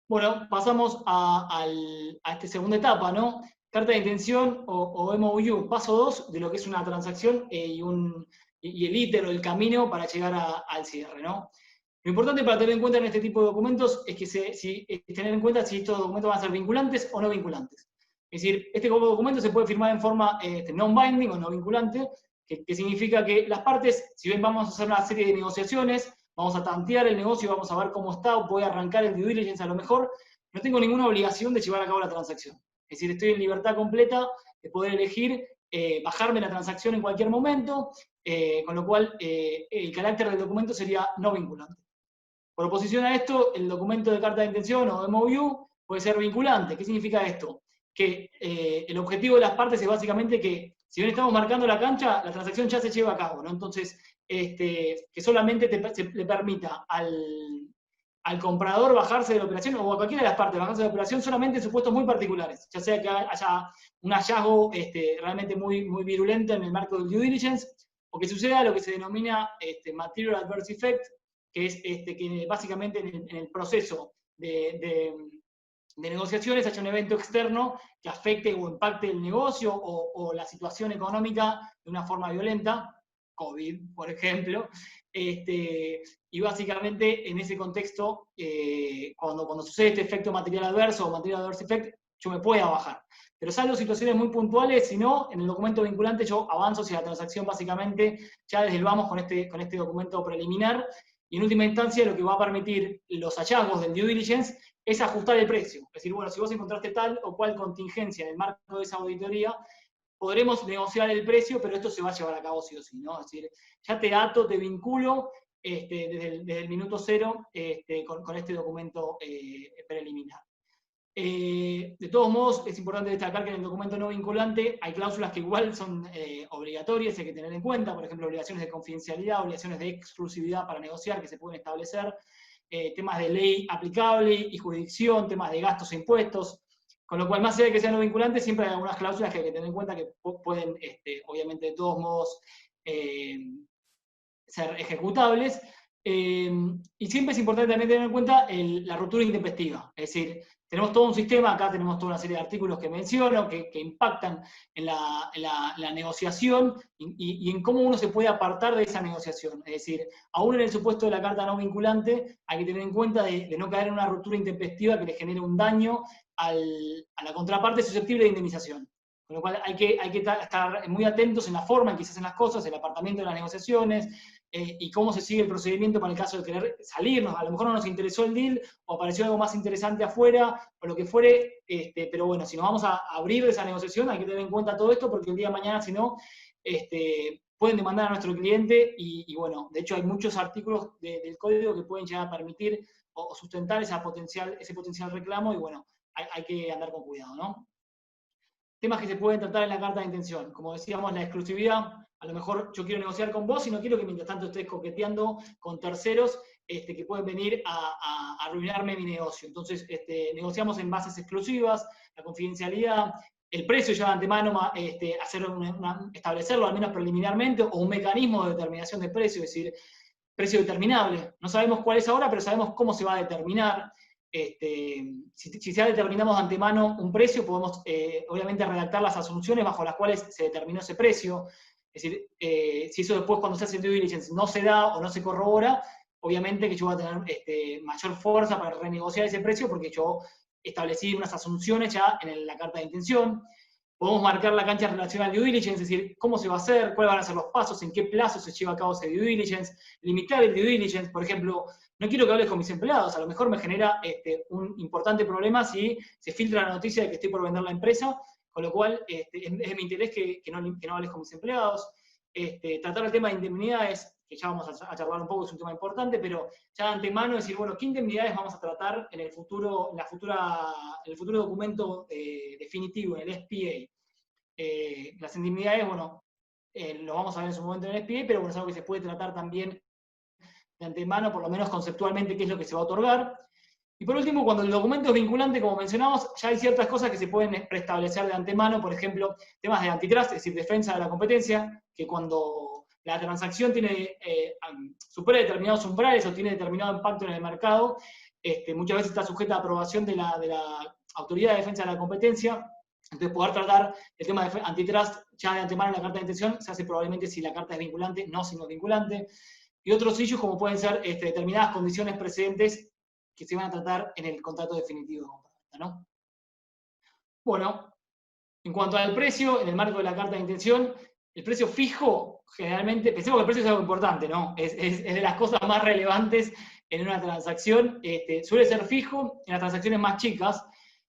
Bueno, pasamos a esta segunda etapa, ¿no? Carta de intención o MOU, paso 2 de lo que es una transacción y el íter o el camino para llegar al cierre, ¿no? Lo importante para tener en cuenta en este tipo de documentos es que tener en cuenta si estos documentos van a ser vinculantes o no vinculantes. Es decir, este documento se puede firmar en forma non-binding o no vinculante, que significa que las partes, si bien vamos a hacer una serie de negociaciones, vamos a tantear el negocio, vamos a ver cómo está, o voy a arrancar el due diligence a lo mejor, no tengo ninguna obligación de llevar a cabo la transacción. Es decir, estoy en libertad completa de poder elegir bajarme la transacción en cualquier momento, con lo cual el carácter del documento sería no vinculante. Por oposición a esto, el documento de carta de intención o MOU puede ser vinculante. ¿Qué significa esto? Que el objetivo de las partes es básicamente que, si bien estamos marcando la cancha, la transacción ya se lleva a cabo, ¿no? Entonces, que solamente le permita al comprador bajarse de la operación, o a cualquiera de las partes bajarse de la operación, solamente en supuestos muy particulares, ya sea que haya un hallazgo realmente muy, muy virulento en el marco del due diligence, o que suceda lo que se denomina material adverse effect, que es que básicamente en el proceso de negociaciones haya un evento externo que afecte o impacte el negocio o la situación económica de una forma violenta, COVID, por ejemplo, y básicamente en ese contexto, cuando sucede este efecto material adverso o material adverse effect, yo me pueda bajar. Pero salvo situaciones muy puntuales, si no, en el documento vinculante yo avanzo hacia la transacción básicamente ya desde el vamos con este documento preliminar, y en última instancia lo que va a permitir los hallazgos del due diligence es ajustar el precio. Es decir, bueno, si vos encontraste tal o cual contingencia en el marco de esa auditoría, podremos negociar el precio, pero esto se va a llevar a cabo sí o sí, ¿no? Es decir, ya te ato, te vinculo desde el minuto cero con este documento preliminar. De todos modos, es importante destacar que en el documento no vinculante hay cláusulas que igual son obligatorias, hay que tener en cuenta, por ejemplo, obligaciones de confidencialidad, obligaciones de exclusividad para negociar que se pueden establecer, temas de ley aplicable y jurisdicción, temas de gastos e impuestos, con lo cual, más allá de que sean no vinculantes, siempre hay algunas cláusulas que hay que tener en cuenta que pueden, obviamente, de todos modos, ser ejecutables. Y siempre es importante también tener en cuenta la ruptura intempestiva. Es decir, tenemos todo un sistema, acá tenemos toda una serie de artículos que menciono, que impactan en la negociación y en cómo uno se puede apartar de esa negociación. Es decir, aún en el supuesto de la carta no vinculante, hay que tener en cuenta de no caer en una ruptura intempestiva que le genere un daño a la contraparte susceptible de indemnización. Con lo cual hay que estar muy atentos en la forma en que se hacen las cosas, el apartamiento de las negociaciones, y cómo se sigue el procedimiento para el caso de querer salirnos. A lo mejor no nos interesó el deal, o apareció algo más interesante afuera, o lo que fuere, pero bueno, si nos vamos a abrir de esa negociación, hay que tener en cuenta todo esto, porque el día de mañana, si no, pueden demandar a nuestro cliente, y bueno, de hecho hay muchos artículos del código que pueden llegar a permitir o sustentar ese potencial reclamo, y bueno, hay que andar con cuidado, ¿no? Temas que se pueden tratar en la carta de intención. Como decíamos, la exclusividad. A lo mejor yo quiero negociar con vos y no quiero que mientras tanto estés coqueteando con terceros que pueden venir a arruinarme mi negocio. Entonces, negociamos en bases exclusivas, la confidencialidad, el precio ya de antemano, establecerlo al menos preliminarmente, o un mecanismo de determinación de precio, es decir, precio determinable. No sabemos cuál es ahora, pero sabemos cómo se va a determinar. Si ya determinamos de antemano un precio, podemos obviamente redactar las asunciones bajo las cuales se determinó ese precio. Es decir, si eso después cuando se hace el due diligence no se da o no se corrobora, obviamente que yo voy a tener mayor fuerza para renegociar ese precio porque yo establecí unas asunciones ya en la carta de intención. Podemos marcar la cancha en relación al due diligence, es decir, cómo se va a hacer, cuáles van a ser los pasos, en qué plazo se lleva a cabo ese due diligence, limitar el due diligence, por ejemplo, no quiero que hables con mis empleados, a lo mejor me genera un importante problema si se filtra la noticia de que estoy por vender la empresa, con lo cual es de mi interés que no hables con mis empleados. Tratar el tema de indemnidades, que ya vamos a charlar un poco, es un tema importante, pero ya de antemano decir, bueno, ¿qué indemnidades vamos a tratar en el futuro documento definitivo, en el SPA? Las indemnidades, bueno, lo vamos a ver en su momento en el SPA, pero bueno, es algo que se puede tratar también de antemano, por lo menos conceptualmente, qué es lo que se va a otorgar. Y por último, cuando el documento es vinculante, como mencionamos, ya hay ciertas cosas que se pueden preestablecer de antemano, por ejemplo, temas de antitrust, es decir, defensa de la competencia, que cuando la transacción supera determinados umbrales o tiene determinado impacto en el mercado, muchas veces está sujeta a aprobación de la Autoridad de Defensa de la Competencia. Entonces, poder tratar el tema de antitrust ya de antemano en la carta de intención se hace probablemente si la carta es vinculante, no si no es vinculante. Y otros issues como pueden ser determinadas condiciones precedentes que se van a tratar en el contrato definitivo de compraventa, ¿no? Bueno, en cuanto al precio, en el marco de la carta de intención, el precio fijo, generalmente, pensemos que el precio es algo importante, ¿no? Es de las cosas más relevantes en una transacción. Suele ser fijo en las transacciones más chicas,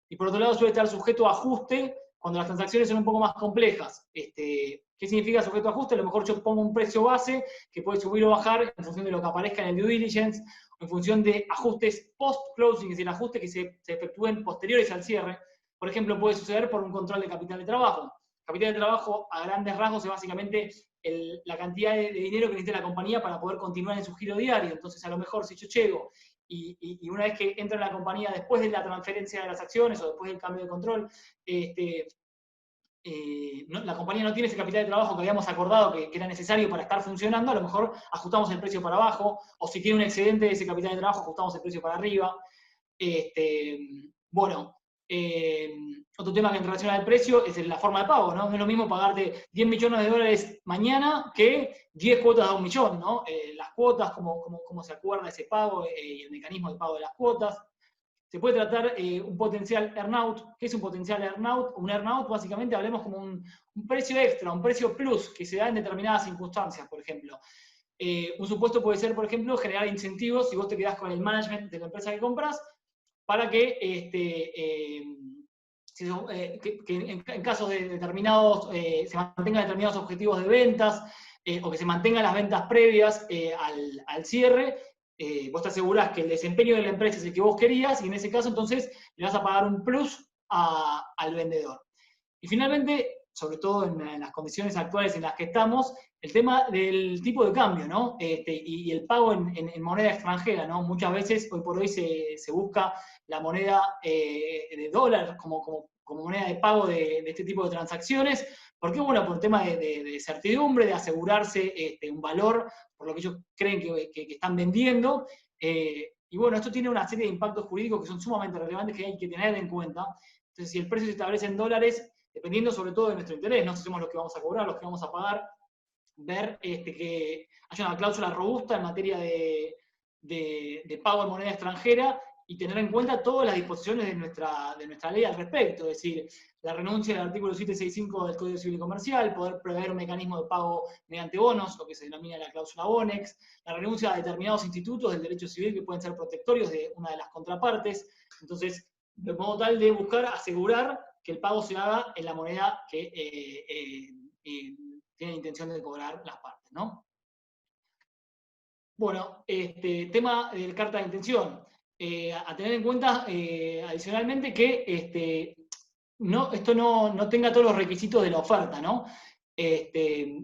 y por otro lado suele estar sujeto a ajuste cuando las transacciones son un poco más complejas. ¿Qué significa sujeto a ajuste? A lo mejor yo pongo un precio base que puede subir o bajar en función de lo que aparezca en el due diligence, o en función de ajustes post-closing, es decir, ajustes que se efectúen posteriores al cierre. Por ejemplo, puede suceder por un control de capital de trabajo. Capital de trabajo, a grandes rasgos, es básicamente la cantidad de dinero que necesita la compañía para poder continuar en su giro diario. Entonces, a lo mejor, si yo llego y una vez que entra en la compañía después de la transferencia de las acciones o después del cambio de control, la compañía no tiene ese capital de trabajo que habíamos acordado que era necesario para estar funcionando, a lo mejor ajustamos el precio para abajo, o si tiene un excedente de ese capital de trabajo, ajustamos el precio para arriba. Bueno, otro tema que en relación al precio es la forma de pago, ¿no? No es lo mismo pagarte 10 millones de dólares mañana que 10 cuotas de 1 millón, ¿no? Las cuotas, cómo se acuerda ese pago y el mecanismo de pago de las cuotas. Se puede tratar un potencial earnout. ¿Qué es un potencial earnout? Un earnout, básicamente, hablemos como un precio extra, un precio plus, que se da en determinadas circunstancias, por ejemplo. Un supuesto puede ser, por ejemplo, generar incentivos si vos te quedás con el management de la empresa que compras, para que, en casos de determinados, se mantengan determinados objetivos de ventas, o que se mantengan las ventas previas al cierre, vos te asegurás que el desempeño de la empresa es el que vos querías, y en ese caso entonces le vas a pagar un plus al vendedor. Y finalmente, sobre todo en las condiciones actuales en las que estamos, el tema del tipo de cambio, ¿no? Y el pago en moneda extranjera, ¿no? Muchas veces, hoy por hoy, se busca la moneda de dólar como moneda de pago de este tipo de transacciones. ¿Por qué? Bueno, por tema de certidumbre, de asegurarse un valor por lo que ellos creen que están vendiendo. Y bueno, esto tiene una serie de impactos jurídicos que son sumamente relevantes que hay que tener en cuenta. Entonces, si el precio se establece en dólares, dependiendo sobre todo de nuestro interés, no sabemos los que vamos a cobrar, los que vamos a pagar, ver que haya una cláusula robusta en materia de pago en moneda extranjera y tener en cuenta todas las disposiciones de nuestra ley al respecto, es decir, la renuncia del artículo 765 del Código Civil y Comercial, poder prever un mecanismo de pago mediante bonos, lo que se denomina la cláusula Bonex, la renuncia a determinados institutos del derecho civil que pueden ser protectorios de una de las contrapartes. Entonces, de modo tal de buscar asegurar que el pago se haga en la moneda que tienen intención de cobrar las partes, ¿no? Bueno, tema de carta de intención. A tener en cuenta adicionalmente que esto no tenga todos los requisitos de la oferta, ¿no?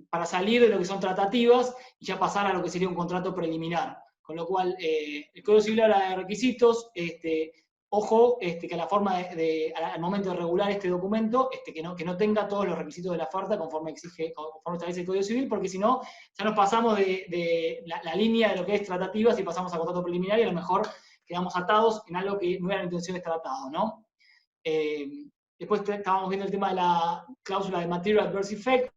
Para salir de lo que son tratativas y ya pasar a lo que sería un contrato preliminar. Con lo cual, el Código Civil habla de requisitos, ojo, que a la forma al momento de regular este documento, que no tenga todos los requisitos de la oferta conforme establece el Código Civil, porque si no, ya nos pasamos de la línea de lo que es tratativas y pasamos a contrato preliminar y a lo mejor quedamos atados en algo que no era la intención de estar atado, ¿no? Después estábamos viendo el tema de la cláusula de Material Adverse Effect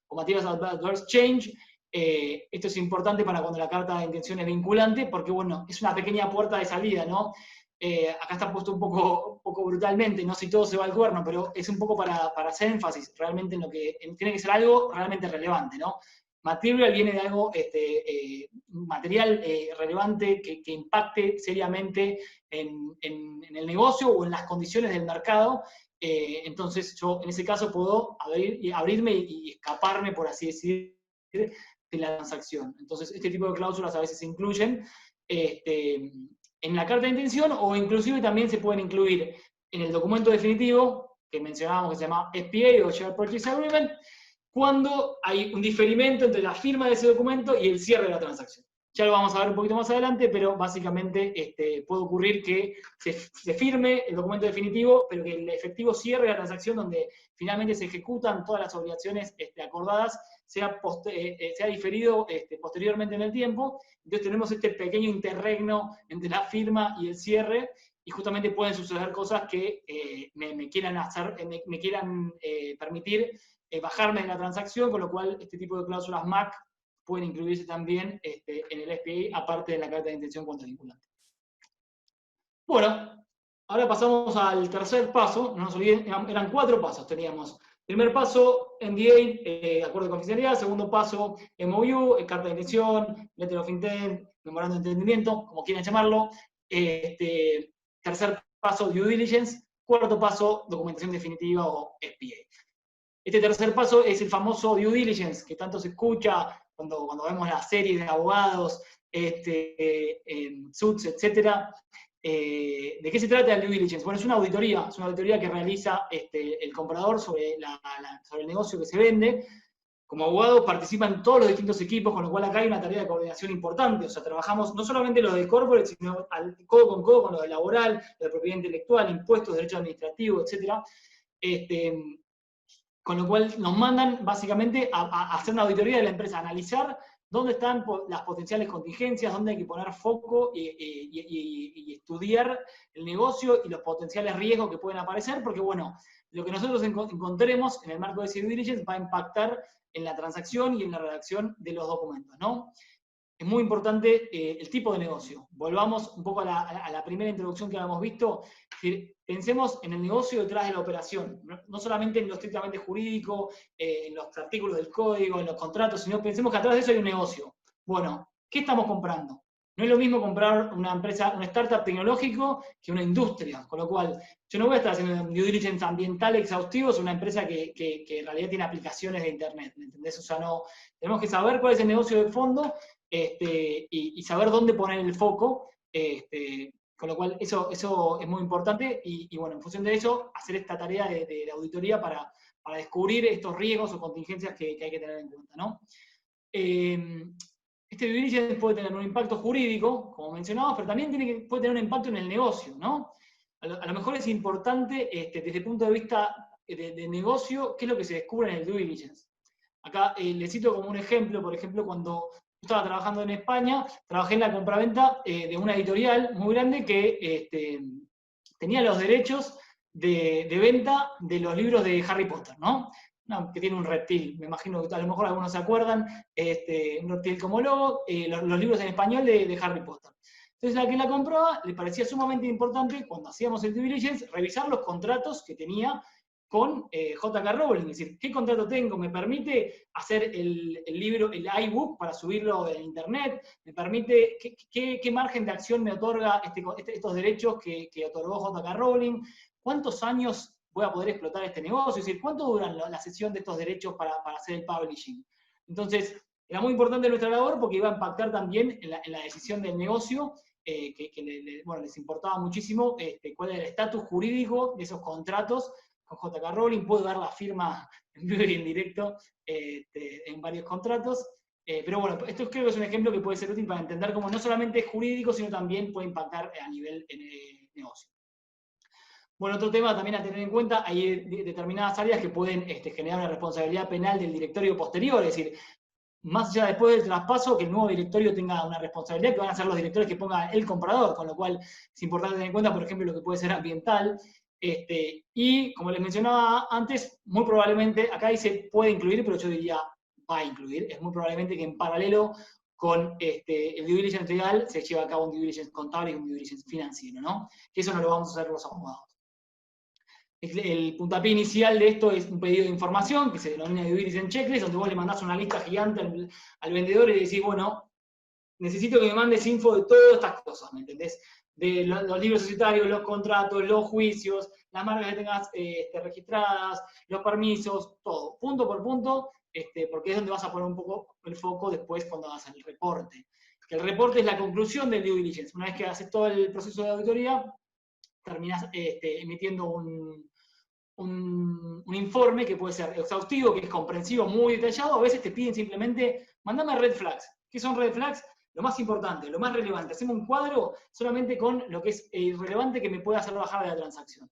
o Material Adverse Change. Esto es importante para cuando la carta de intención es vinculante, porque bueno, es una pequeña puerta de salida, ¿no? Acá está puesto un poco brutalmente, no si todo se va al cuerno, pero es un poco para hacer énfasis realmente en lo que tiene que ser algo realmente relevante, ¿no? Material viene de algo, material relevante que impacte seriamente en el negocio o en las condiciones del mercado. Entonces yo en ese caso puedo abrirme y escaparme, por así decir, de la transacción. Entonces este tipo de cláusulas a veces se incluyen en la carta de intención, o inclusive también se pueden incluir en el documento definitivo, que mencionábamos que se llama SPA o Share Purchase Agreement, cuando hay un diferimento entre la firma de ese documento y el cierre de la transacción. Ya lo vamos a ver un poquito más adelante, pero básicamente puede ocurrir que se firme el documento definitivo, pero que el efectivo cierre de la transacción, donde finalmente se ejecutan todas las obligaciones acordadas, sea diferido posteriormente en el tiempo. Entonces tenemos este pequeño interregno entre la firma y el cierre, y justamente pueden suceder cosas que me quieran permitir bajarme de la transacción, con lo cual este tipo de cláusulas MAC pueden incluirse también en el SPA, aparte de la carta de intención cuanto vinculante. Bueno, ahora pasamos al tercer paso. No nos olviden, eran 4 pasos. Teníamos primer paso, NDA, acuerdo de confidencialidad. Segundo paso, MOU, carta de intención, letter of intent, memorando de entendimiento, como quieran llamarlo. Tercer paso, due diligence. Cuarto paso, documentación definitiva o SPA. Este tercer paso es el famoso due diligence, que tanto se escucha cuando vemos la serie de abogados, Suits, etc. ¿De qué se trata el due diligence? Bueno, es una auditoría que realiza el comprador sobre el negocio que se vende. Como abogados participan todos los distintos equipos, con lo cual acá hay una tarea de coordinación importante. O sea, trabajamos no solamente los de corporate, sino codo con codo con los de laboral, de propiedad intelectual, impuestos, derecho administrativo, etc. con lo cual nos mandan básicamente a hacer una auditoría de la empresa, a analizar dónde están las potenciales contingencias, dónde hay que poner foco y estudiar el negocio y los potenciales riesgos que pueden aparecer, porque bueno, lo que nosotros encontremos en el marco de ese due diligence va a impactar en la transacción y en la redacción de los documentos, ¿no? Es muy importante el tipo de negocio. Volvamos un poco a la primera introducción que habíamos visto. Es decir, pensemos en el negocio detrás de la operación, no solamente en lo estrictamente jurídico, en los artículos del código, en los contratos, sino pensemos que atrás de eso hay un negocio. Bueno, ¿qué estamos comprando? No es lo mismo comprar una empresa, un startup tecnológico que una industria, con lo cual yo no voy a estar haciendo un due diligence ambiental exhaustivo sobre una empresa que en realidad tiene aplicaciones de internet, ¿me entendés? O sea, no, tenemos que saber cuál es el negocio de fondo y saber dónde poner el foco, con lo cual eso es muy importante y bueno, en función de eso, hacer esta tarea de auditoría para descubrir estos riesgos o contingencias que hay que tener en cuenta, ¿no? Este due diligence puede tener un impacto jurídico, como mencionábamos, pero también puede tener un impacto en el negocio, ¿no? A lo mejor es importante, desde el punto de vista de negocio, qué es lo que se descubre en el due diligence. Acá les cito como un ejemplo, por ejemplo, cuando estaba trabajando en España, trabajé en la compraventa de una editorial muy grande que tenía los derechos de venta de los libros de Harry Potter, ¿no? Que tiene un reptil, me imagino que a lo mejor algunos se acuerdan, un reptil como logo, los libros en español de Harry Potter. Entonces, a quien la compraba le parecía sumamente importante, cuando hacíamos el due diligence, revisar los contratos que tenía con J.K. Rowling, es decir, ¿qué contrato tengo? ¿Me permite hacer el libro, el iBook para subirlo en internet? ¿Me permite, qué margen de acción me otorga estos derechos que otorgó J.K. Rowling? ¿Cuántos años voy a poder explotar este negocio? Es decir, ¿cuánto duran la cesión de estos derechos para hacer el publishing? Entonces, era muy importante nuestra labor porque iba a impactar también en la decisión del negocio, bueno, les importaba muchísimo cuál era el estatus jurídico de esos contratos con J.K. Rowling. Puedo dar la firma en vivo y en directo en varios contratos. Pero bueno, esto creo que es un ejemplo que puede ser útil para entender cómo no solamente es jurídico, sino también puede impactar a nivel negocio. Bueno, otro tema también a tener en cuenta, hay determinadas áreas que pueden generar una responsabilidad penal del directorio posterior, es decir, más allá después del traspaso, que el nuevo directorio tenga una responsabilidad que van a ser los directores que ponga el comprador, con lo cual es importante tener en cuenta, por ejemplo, lo que puede ser ambiental. Y como les mencionaba antes, muy probablemente, acá dice puede incluir, pero yo diría va a incluir, es muy probablemente que en paralelo con el due diligence legal se lleve a cabo un due diligence contable y un due diligence financiero, ¿no? Que eso no lo vamos a hacer los abogados. El puntapié inicial de esto es un pedido de información que se denomina due diligence checklist, donde vos le mandás una lista gigante al vendedor y le decís, bueno, necesito que me mandes info de todas estas cosas, ¿me entendés? De los libros societarios, los contratos, los juicios, las marcas que tengas registradas, los permisos, todo, punto por punto, porque es donde vas a poner un poco el foco después cuando hagas el reporte. Que el reporte es la conclusión del due diligence. Una vez que haces todo el proceso de auditoría, terminás emitiendo un informe que puede ser exhaustivo, que es comprensivo, muy detallado. A veces te piden simplemente, mandame red flags. ¿Qué son red flags? Lo más importante, lo más relevante. Hacemos un cuadro solamente con lo que es irrelevante que me puede hacer bajar de la transacción.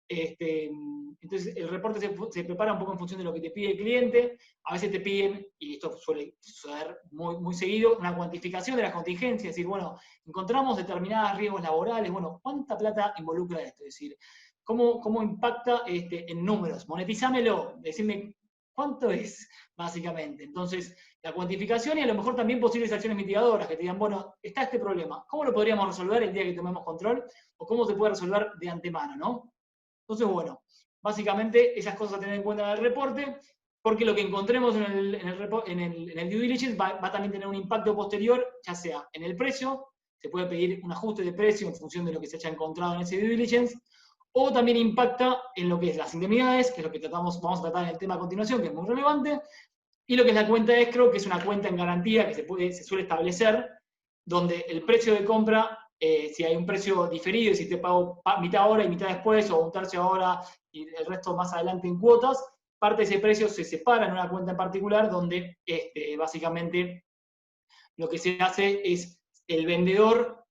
Entonces, el reporte se prepara un poco en función de lo que te pide el cliente. A veces te piden, y esto suele suceder muy, muy seguido, una cuantificación de las contingencias. Es decir, bueno, encontramos determinados riesgos laborales. Bueno, ¿cuánta plata involucra esto? Es decir, ¿cómo impacta en números? Monetizámelo, decirme cuánto es, básicamente. Entonces, la cuantificación y a lo mejor también posibles acciones mitigadoras que te digan, bueno, está este problema, ¿cómo lo podríamos resolver el día que tomemos control? ¿O cómo se puede resolver de antemano, no? Entonces, bueno, básicamente esas cosas a tener en cuenta en el reporte, porque lo que encontremos en el due diligence va a también tener un impacto posterior, ya sea en el precio, se puede pedir un ajuste de precio en función de lo que se haya encontrado en ese due diligence, o también impacta en lo que es las indemnidades, que es lo que vamos a tratar en el tema a continuación, que es muy relevante, y lo que es la cuenta de escrow, que es una cuenta en garantía que se suele establecer, donde el precio de compra, si hay un precio diferido, si te pago mitad ahora y mitad después, o un tercio ahora y el resto más adelante en cuotas, parte de ese precio se separa en una cuenta en particular, donde básicamente lo que se hace es el vendedor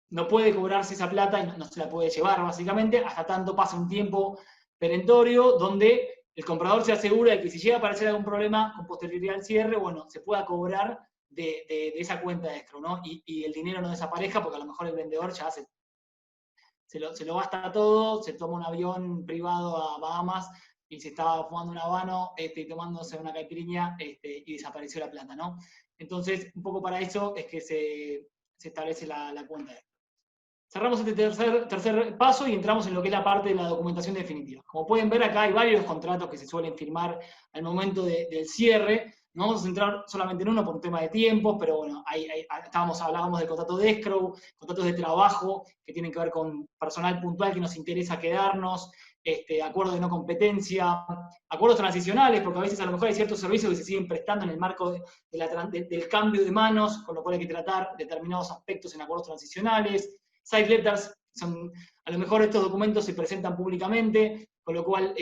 no puede cobrarse esa plata y no se la puede llevar, básicamente, hasta tanto pasa un tiempo perentorio donde el comprador se asegura de que si llega a aparecer algún problema con posterioridad al cierre, bueno, se pueda cobrar de esa cuenta de escrow, ¿no? Y el dinero no desaparezca porque a lo mejor el vendedor ya se lo gasta todo, se toma un avión privado a Bahamas y se estaba fumando un habano y tomándose una caipirinha y desapareció la plata, ¿no? Entonces, un poco para eso es que se establece la cuenta de escrow. Cerramos este tercer paso y entramos en lo que es la parte de la documentación definitiva. Como pueden ver, acá hay varios contratos que se suelen firmar al momento del cierre. No vamos a centrar solamente en uno por un tema de tiempo, pero bueno, hablábamos del contrato de escrow, contratos de trabajo que tienen que ver con personal puntual que nos interesa quedarnos, acuerdos de no competencia, acuerdos transicionales, porque a veces a lo mejor hay ciertos servicios que se siguen prestando en el marco del cambio de manos, con lo cual hay que tratar determinados aspectos en acuerdos transicionales. Side letters, a lo mejor estos documentos se presentan públicamente, con lo cual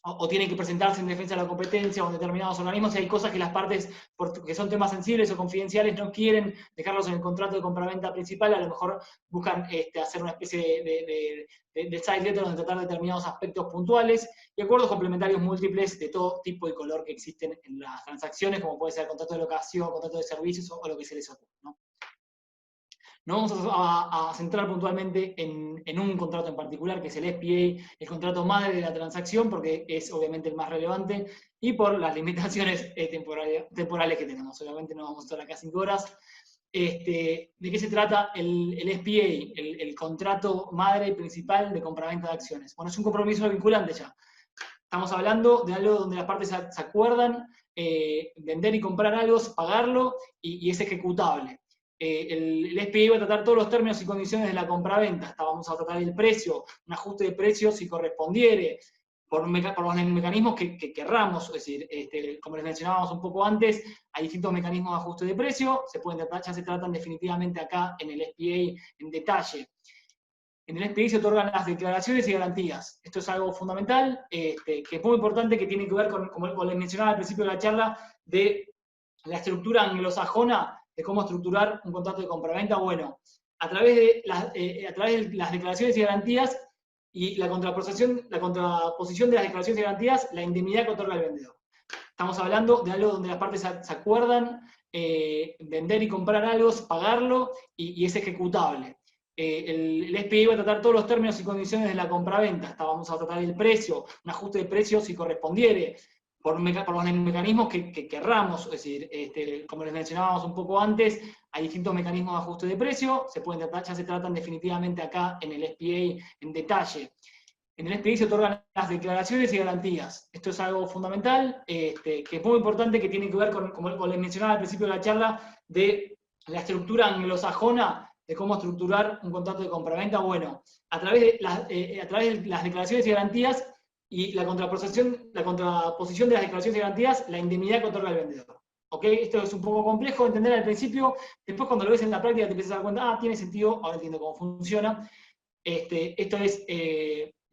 o tienen que presentarse en defensa de la competencia o en determinados organismos, y hay cosas que las partes, porque son temas sensibles o confidenciales, no quieren dejarlos en el contrato de compraventa principal, a lo mejor buscan hacer una especie de side letter donde tratar determinados aspectos puntuales, y acuerdos complementarios múltiples de todo tipo y color que existen en las transacciones, como puede ser contrato de locación, contrato de servicios o lo que se les ocurra, ¿no? Nos vamos a centrar puntualmente en un contrato en particular, que es el SPA, el contrato madre de la transacción, porque es obviamente el más relevante, y por las limitaciones temporales que tenemos. Obviamente no vamos a estar acá 5 horas. ¿De qué se trata el SPA, el contrato madre principal de compraventa de acciones? Bueno, es un compromiso vinculante ya. Estamos hablando de algo donde las partes se acuerdan vender y comprar algo, pagarlo, y es ejecutable. El SPA va a tratar todos los términos y condiciones de la compraventa. Vamos a tratar el precio, un ajuste de precios si correspondiere, por los mecanismos que querramos. Es decir, como les mencionábamos un poco antes, hay distintos mecanismos de ajuste de precio, ya se tratan definitivamente acá en el SPA en detalle. En el SPA se otorgan las declaraciones y garantías. Esto es algo fundamental, que es muy importante, que tiene que ver con, como les mencionaba al principio de la charla, de la estructura anglosajona de cómo estructurar un contrato de compraventa. Bueno, a través de las declaraciones y garantías y la contraposición de las declaraciones y garantías, la indemnidad que otorga el vendedor. Estamos hablando de algo donde las partes se acuerdan vender y comprar algo, pagarlo, y es ejecutable. El SPA va a tratar todos los términos y condiciones de la compraventa. Vamos a tratar el precio, un ajuste de precios si correspondiere, por los mecanismos que querramos. Es decir, como les mencionábamos un poco antes, hay distintos mecanismos de ajuste de precio, ya se tratan definitivamente acá en el SPA en detalle. En el SPA se otorgan las declaraciones y garantías. Esto es algo fundamental, que es muy importante, que tiene que ver con, como les mencionaba al principio de la charla, de la estructura anglosajona de cómo estructurar un contrato de compraventa. Bueno, a través de las declaraciones y garantías y la contraposición de las declaraciones y garantías, la indemnidad que otorga el vendedor. ¿Ok? Esto es un poco complejo de entender al principio, después cuando lo ves en la práctica te empiezas a dar cuenta, tiene sentido, ahora entiendo cómo funciona. Esto es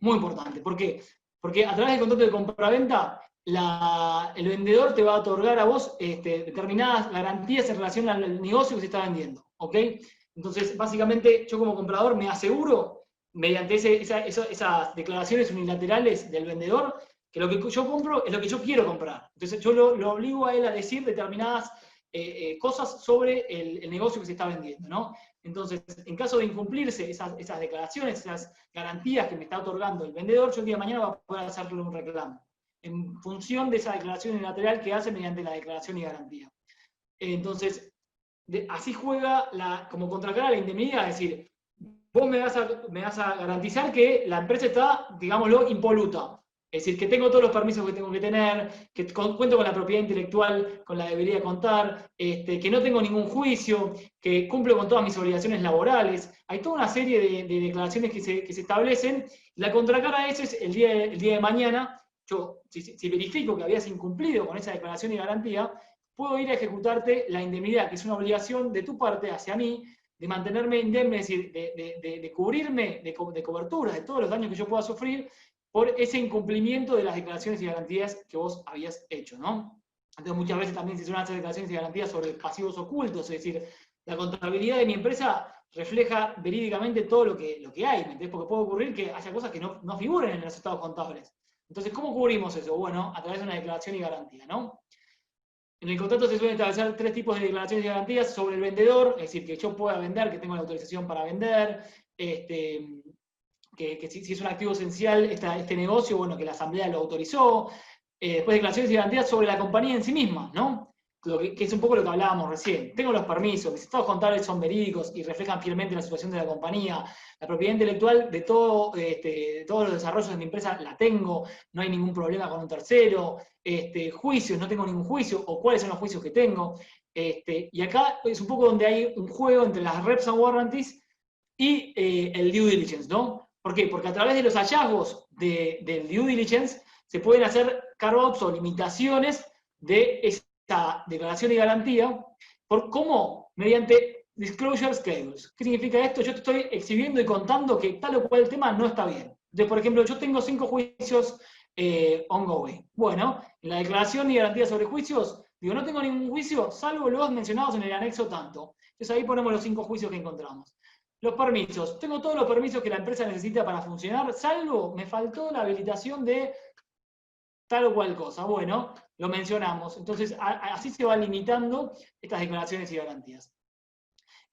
muy importante. ¿Por qué? Porque a través del contrato de compraventa, el vendedor te va a otorgar a vos determinadas garantías en relación al negocio que se está vendiendo. ¿Ok? Entonces, básicamente, yo como comprador me aseguro, mediante esas declaraciones unilaterales del vendedor, que lo que yo compro es lo que yo quiero comprar. Entonces yo lo obligo a él a decir determinadas cosas sobre el negocio que se está vendiendo, ¿no? Entonces, en caso de incumplirse esas declaraciones, esas garantías que me está otorgando el vendedor, yo el día de mañana voy a poder hacerle un reclamo, en función de esa declaración unilateral que hace mediante la declaración y garantía. Entonces, así juega como contracara la indemnidad, es decir, vos me vas a garantizar que la empresa está, digámoslo, impoluta. Es decir, que tengo todos los permisos que tengo que tener, que cuento con la propiedad intelectual, con la debería contar, que no tengo ningún juicio, que cumplo con todas mis obligaciones laborales. Hay toda una serie de declaraciones que se establecen. La contracara a eso es el día de mañana, yo, si verifico que habías incumplido con esa declaración y garantía, puedo ir a ejecutarte la indemnidad, que es una obligación de tu parte hacia mí, de mantenerme indemne, es decir, de cubrirme de cobertura de todos los daños que yo pueda sufrir por ese incumplimiento de las declaraciones y garantías que vos habías hecho, ¿no? Entonces muchas veces también se suelen hacer declaraciones y garantías sobre pasivos ocultos, es decir, la contabilidad de mi empresa refleja verídicamente todo lo que hay, ¿entendés? Porque puede ocurrir que haya cosas que no figuren en los estados contables. Entonces, ¿cómo cubrimos eso? Bueno, a través de una declaración y garantía, ¿no? En el contrato se suelen establecer 3 tipos de declaraciones y garantías sobre el vendedor, es decir, que yo pueda vender, que tengo la autorización para vender, que si es un activo esencial este negocio, bueno, que la asamblea lo autorizó. Después declaraciones y garantías sobre la compañía en sí misma, ¿no? Que es un poco lo que hablábamos recién. Tengo los permisos, mis estados contables son verídicos y reflejan fielmente la situación de la compañía. La propiedad intelectual de todos los desarrollos de mi empresa la tengo, no hay ningún problema con un tercero. Juicios, no tengo ningún juicio, o cuáles son los juicios que tengo. Y acá es un poco donde hay un juego entre las reps and warranties y el due diligence, ¿no? ¿Por qué? Porque a través de los hallazgos del due diligence se pueden hacer carve-outs o limitaciones de esta declaración y garantía. ¿Cómo? Mediante disclosure schedules. ¿Qué significa esto? Yo te estoy exhibiendo y contando que tal o cual tema no está bien. Entonces, por ejemplo, yo tengo 5 juicios ongoing. Bueno, en la declaración y garantía sobre juicios, digo, no tengo ningún juicio, salvo los mencionados en el anexo tanto. Entonces ahí ponemos los 5 juicios que encontramos. Los permisos. Tengo todos los permisos que la empresa necesita para funcionar, salvo me faltó la habilitación de tal o cual cosa. Bueno, lo mencionamos. Entonces, así se va limitando estas declaraciones y garantías.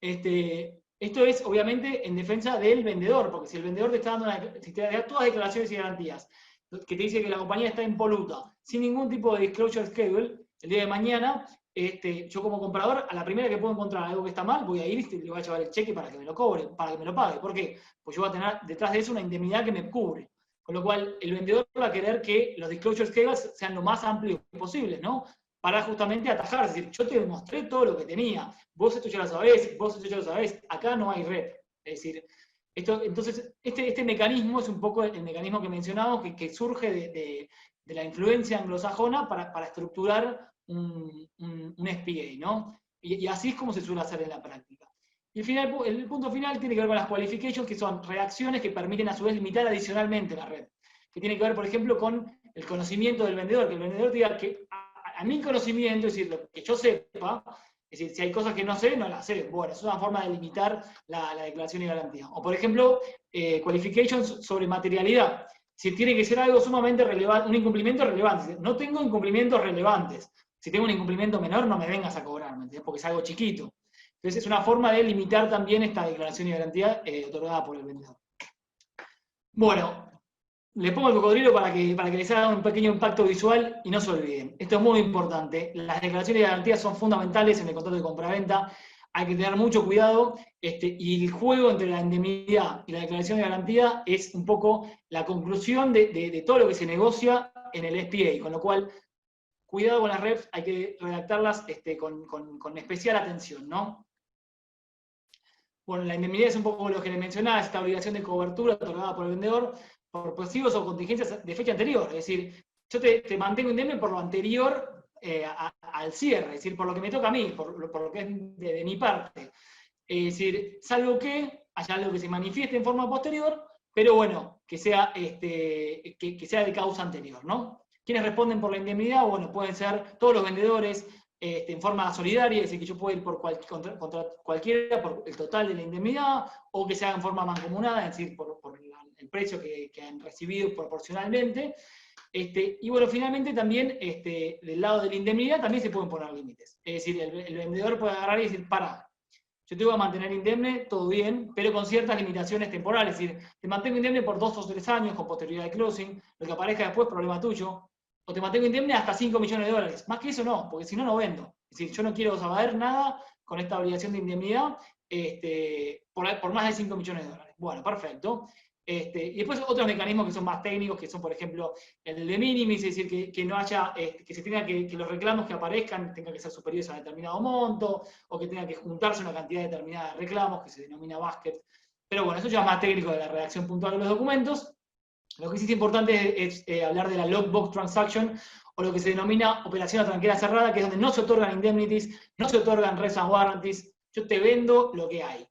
Esto es, obviamente, en defensa del vendedor, porque si el vendedor te está dando si te da todas declaraciones y garantías, que te dice que la compañía está impoluta, sin ningún tipo de disclosure schedule, el día de mañana, yo como comprador, a la primera que puedo encontrar algo que está mal, voy a ir y le voy a llevar el cheque para que me lo cobre, para que me lo pague. ¿Por qué? Pues yo voy a tener detrás de eso una indemnidad que me cubre. Con lo cual, el vendedor va a querer que los disclosure schedules sean lo más amplios posibles, ¿no? Para justamente atajar, es decir, yo te demostré todo lo que tenía, vos esto ya lo sabés, vos esto ya lo sabés, acá no hay rep. Es decir, entonces, este mecanismo es un poco el mecanismo que mencionamos, que surge de la influencia anglosajona para estructurar un SPA, ¿no? Y así es como se suele hacer en la práctica. Y el punto final tiene que ver con las qualifications, que son reacciones que permiten a su vez limitar adicionalmente la red. Que tiene que ver, por ejemplo, con el conocimiento del vendedor, que el vendedor diga que a mi conocimiento, es decir, lo que yo sepa, es decir, si hay cosas que no sé, no las sé. Bueno, es una forma de limitar la declaración y garantía. O, por ejemplo, qualifications sobre materialidad. Si tiene que ser algo sumamente relevante, un incumplimiento relevante. No tengo incumplimientos relevantes. Si tengo un incumplimiento menor, no me vengas a cobrar, ¿me entiendes? Porque es algo chiquito. Entonces, es una forma de limitar también esta declaración y garantía otorgada por el vendedor. Bueno, les pongo el cocodrilo para que les haga un pequeño impacto visual y no se olviden. Esto es muy importante. Las declaraciones de garantía son fundamentales en el contrato de compraventa. Hay que tener mucho cuidado. Y el juego entre la indemnidad y la declaración de garantía es un poco la conclusión de todo lo que se negocia en el SPA. Con lo cual, cuidado con las refs, hay que redactarlas con especial atención, ¿no? Bueno, la indemnidad es un poco lo que les mencionaba, esta obligación de cobertura otorgada por el vendedor por pasivos o contingencias de fecha anterior. Es decir, yo te mantengo indemne por lo anterior al cierre, es decir, por lo que me toca a mí, por lo que es de mi parte. Es decir, salvo que haya algo que se manifieste en forma posterior, pero bueno, que sea de causa anterior, ¿no? ¿Quiénes responden por la indemnidad? Bueno, pueden ser todos los vendedores, en forma solidaria, es decir, que yo puedo ir contra cualquiera por el total de la indemnidad, o que se haga en forma mancomunada, es decir, por el precio que han recibido proporcionalmente. Y bueno, finalmente también del lado de la indemnidad también se pueden poner límites. Es decir, el vendedor puede agarrar y decir, para, yo te voy a mantener indemne, todo bien, pero con ciertas limitaciones temporales. Es decir, te mantengo indemne por 2 o 3 años con posterioridad de closing, lo que aparezca después, problema tuyo. O te mantengo indemne hasta 5 millones de dólares. Más que eso no, porque si no, no vendo. Es decir, yo no quiero saber nada con esta obligación de indemnidad por más de 5 millones de dólares. Bueno, perfecto. Y después otros mecanismos que son más técnicos, que son, por ejemplo, el de minimis, es decir, que no haya, que se tenga que los reclamos que aparezcan tengan que ser superiores a determinado monto, o que tenga que juntarse una cantidad determinada de reclamos, que se denomina basket. Pero bueno, eso ya es más técnico de la redacción puntual de los documentos. Lo que sí es importante es hablar de la logbook transaction, o lo que se denomina operación a tranquera cerrada, que es donde no se otorgan indemnities, no se otorgan res and warranties. Yo te vendo lo que hay.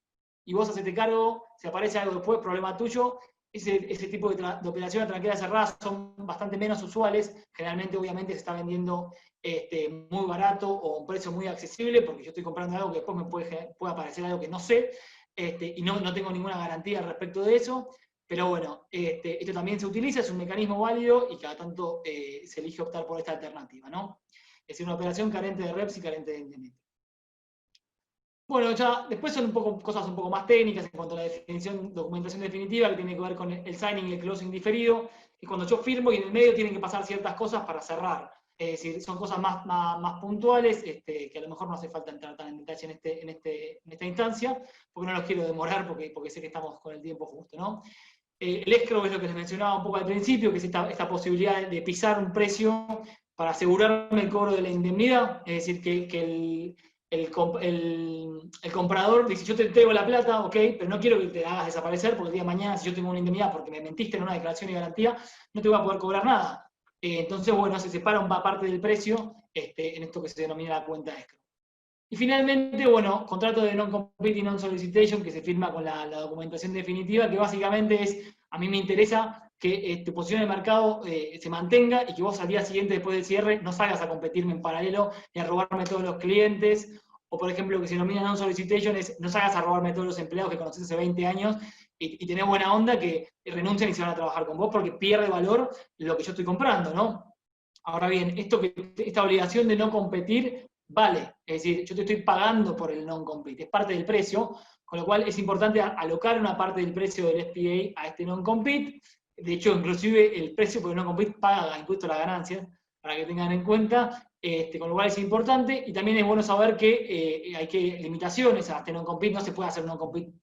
Y vos hacete cargo, si aparece algo después, problema tuyo. Ese tipo de operación a tranquera cerrada son bastante menos usuales. Generalmente, obviamente, se está vendiendo muy barato o a un precio muy accesible, porque yo estoy comprando algo que después me puede aparecer algo que no sé, y no tengo ninguna garantía respecto de eso. Pero bueno, esto también se utiliza, es un mecanismo válido y cada tanto se elige optar por esta alternativa, ¿no? Es decir, una operación carente de reps y carente de incremento. Bueno, ya después son cosas un poco más técnicas en cuanto a la definición, documentación definitiva, que tiene que ver con el signing y el closing diferido, que cuando yo firmo y en el medio tienen que pasar ciertas cosas para cerrar. Es decir, son cosas más puntuales, que a lo mejor no hace falta entrar tan en detalle en esta instancia, porque no los quiero demorar, porque sé que estamos con el tiempo justo, ¿no? El escrow es lo que les mencionaba un poco al principio, que es esta posibilidad de pisar un precio para asegurarme el cobro de la indemnidad, es decir, que el comprador dice, yo te entrego la plata, ok, pero no quiero que te hagas desaparecer, porque el día de mañana, si yo tengo una indemnidad porque me mentiste en una declaración de garantía, no te voy a poder cobrar nada. Entonces, bueno, se separa una parte del precio en esto que se denomina la cuenta escrow. Y finalmente, bueno, contrato de non-compete y non-solicitation que se firma con la documentación definitiva, que básicamente es, a mí me interesa que tu posición en el mercado se mantenga y que vos al día siguiente, después del cierre, no salgas a competirme en paralelo y a robarme todos los clientes. O, por ejemplo, lo que se denomina non-solicitation es no salgas a robarme todos los empleados que conoces hace 20 años y tenés buena onda que renuncian y se van a trabajar con vos porque pierde valor lo que yo estoy comprando, ¿no? Ahora bien, esta obligación de no competir vale, es decir, yo te estoy pagando por el non-compete, es parte del precio, con lo cual es importante alocar una parte del precio del SPA a este non-compete. De hecho, inclusive el precio por el non-compete paga impuesto a las ganancias, para que tengan en cuenta, con lo cual es importante, y también es bueno saber que hay limitaciones a este non-compete, no se puede hacer un non-compete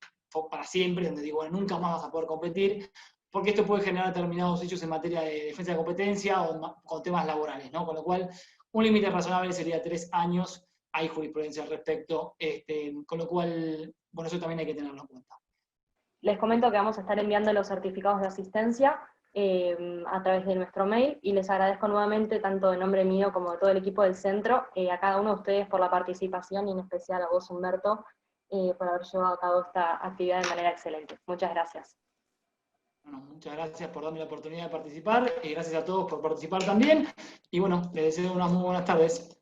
para siempre, donde digo, bueno, nunca más vas a poder competir, porque esto puede generar determinados hechos en materia de defensa de competencia o con temas laborales, ¿no? Con lo cual, un límite razonable sería 3 años, hay jurisprudencia al respecto, con lo cual, bueno, eso también hay que tenerlo en cuenta. Les comento que vamos a estar enviando los certificados de asistencia a través de nuestro mail, y les agradezco nuevamente, tanto en nombre mío como de todo el equipo del centro, a cada uno de ustedes por la participación, y en especial a vos, Humberto, por haber llevado a cabo esta actividad de manera excelente. Muchas gracias. Bueno, muchas gracias por darme la oportunidad de participar, y gracias a todos por participar también, y bueno, les deseo unas muy buenas tardes.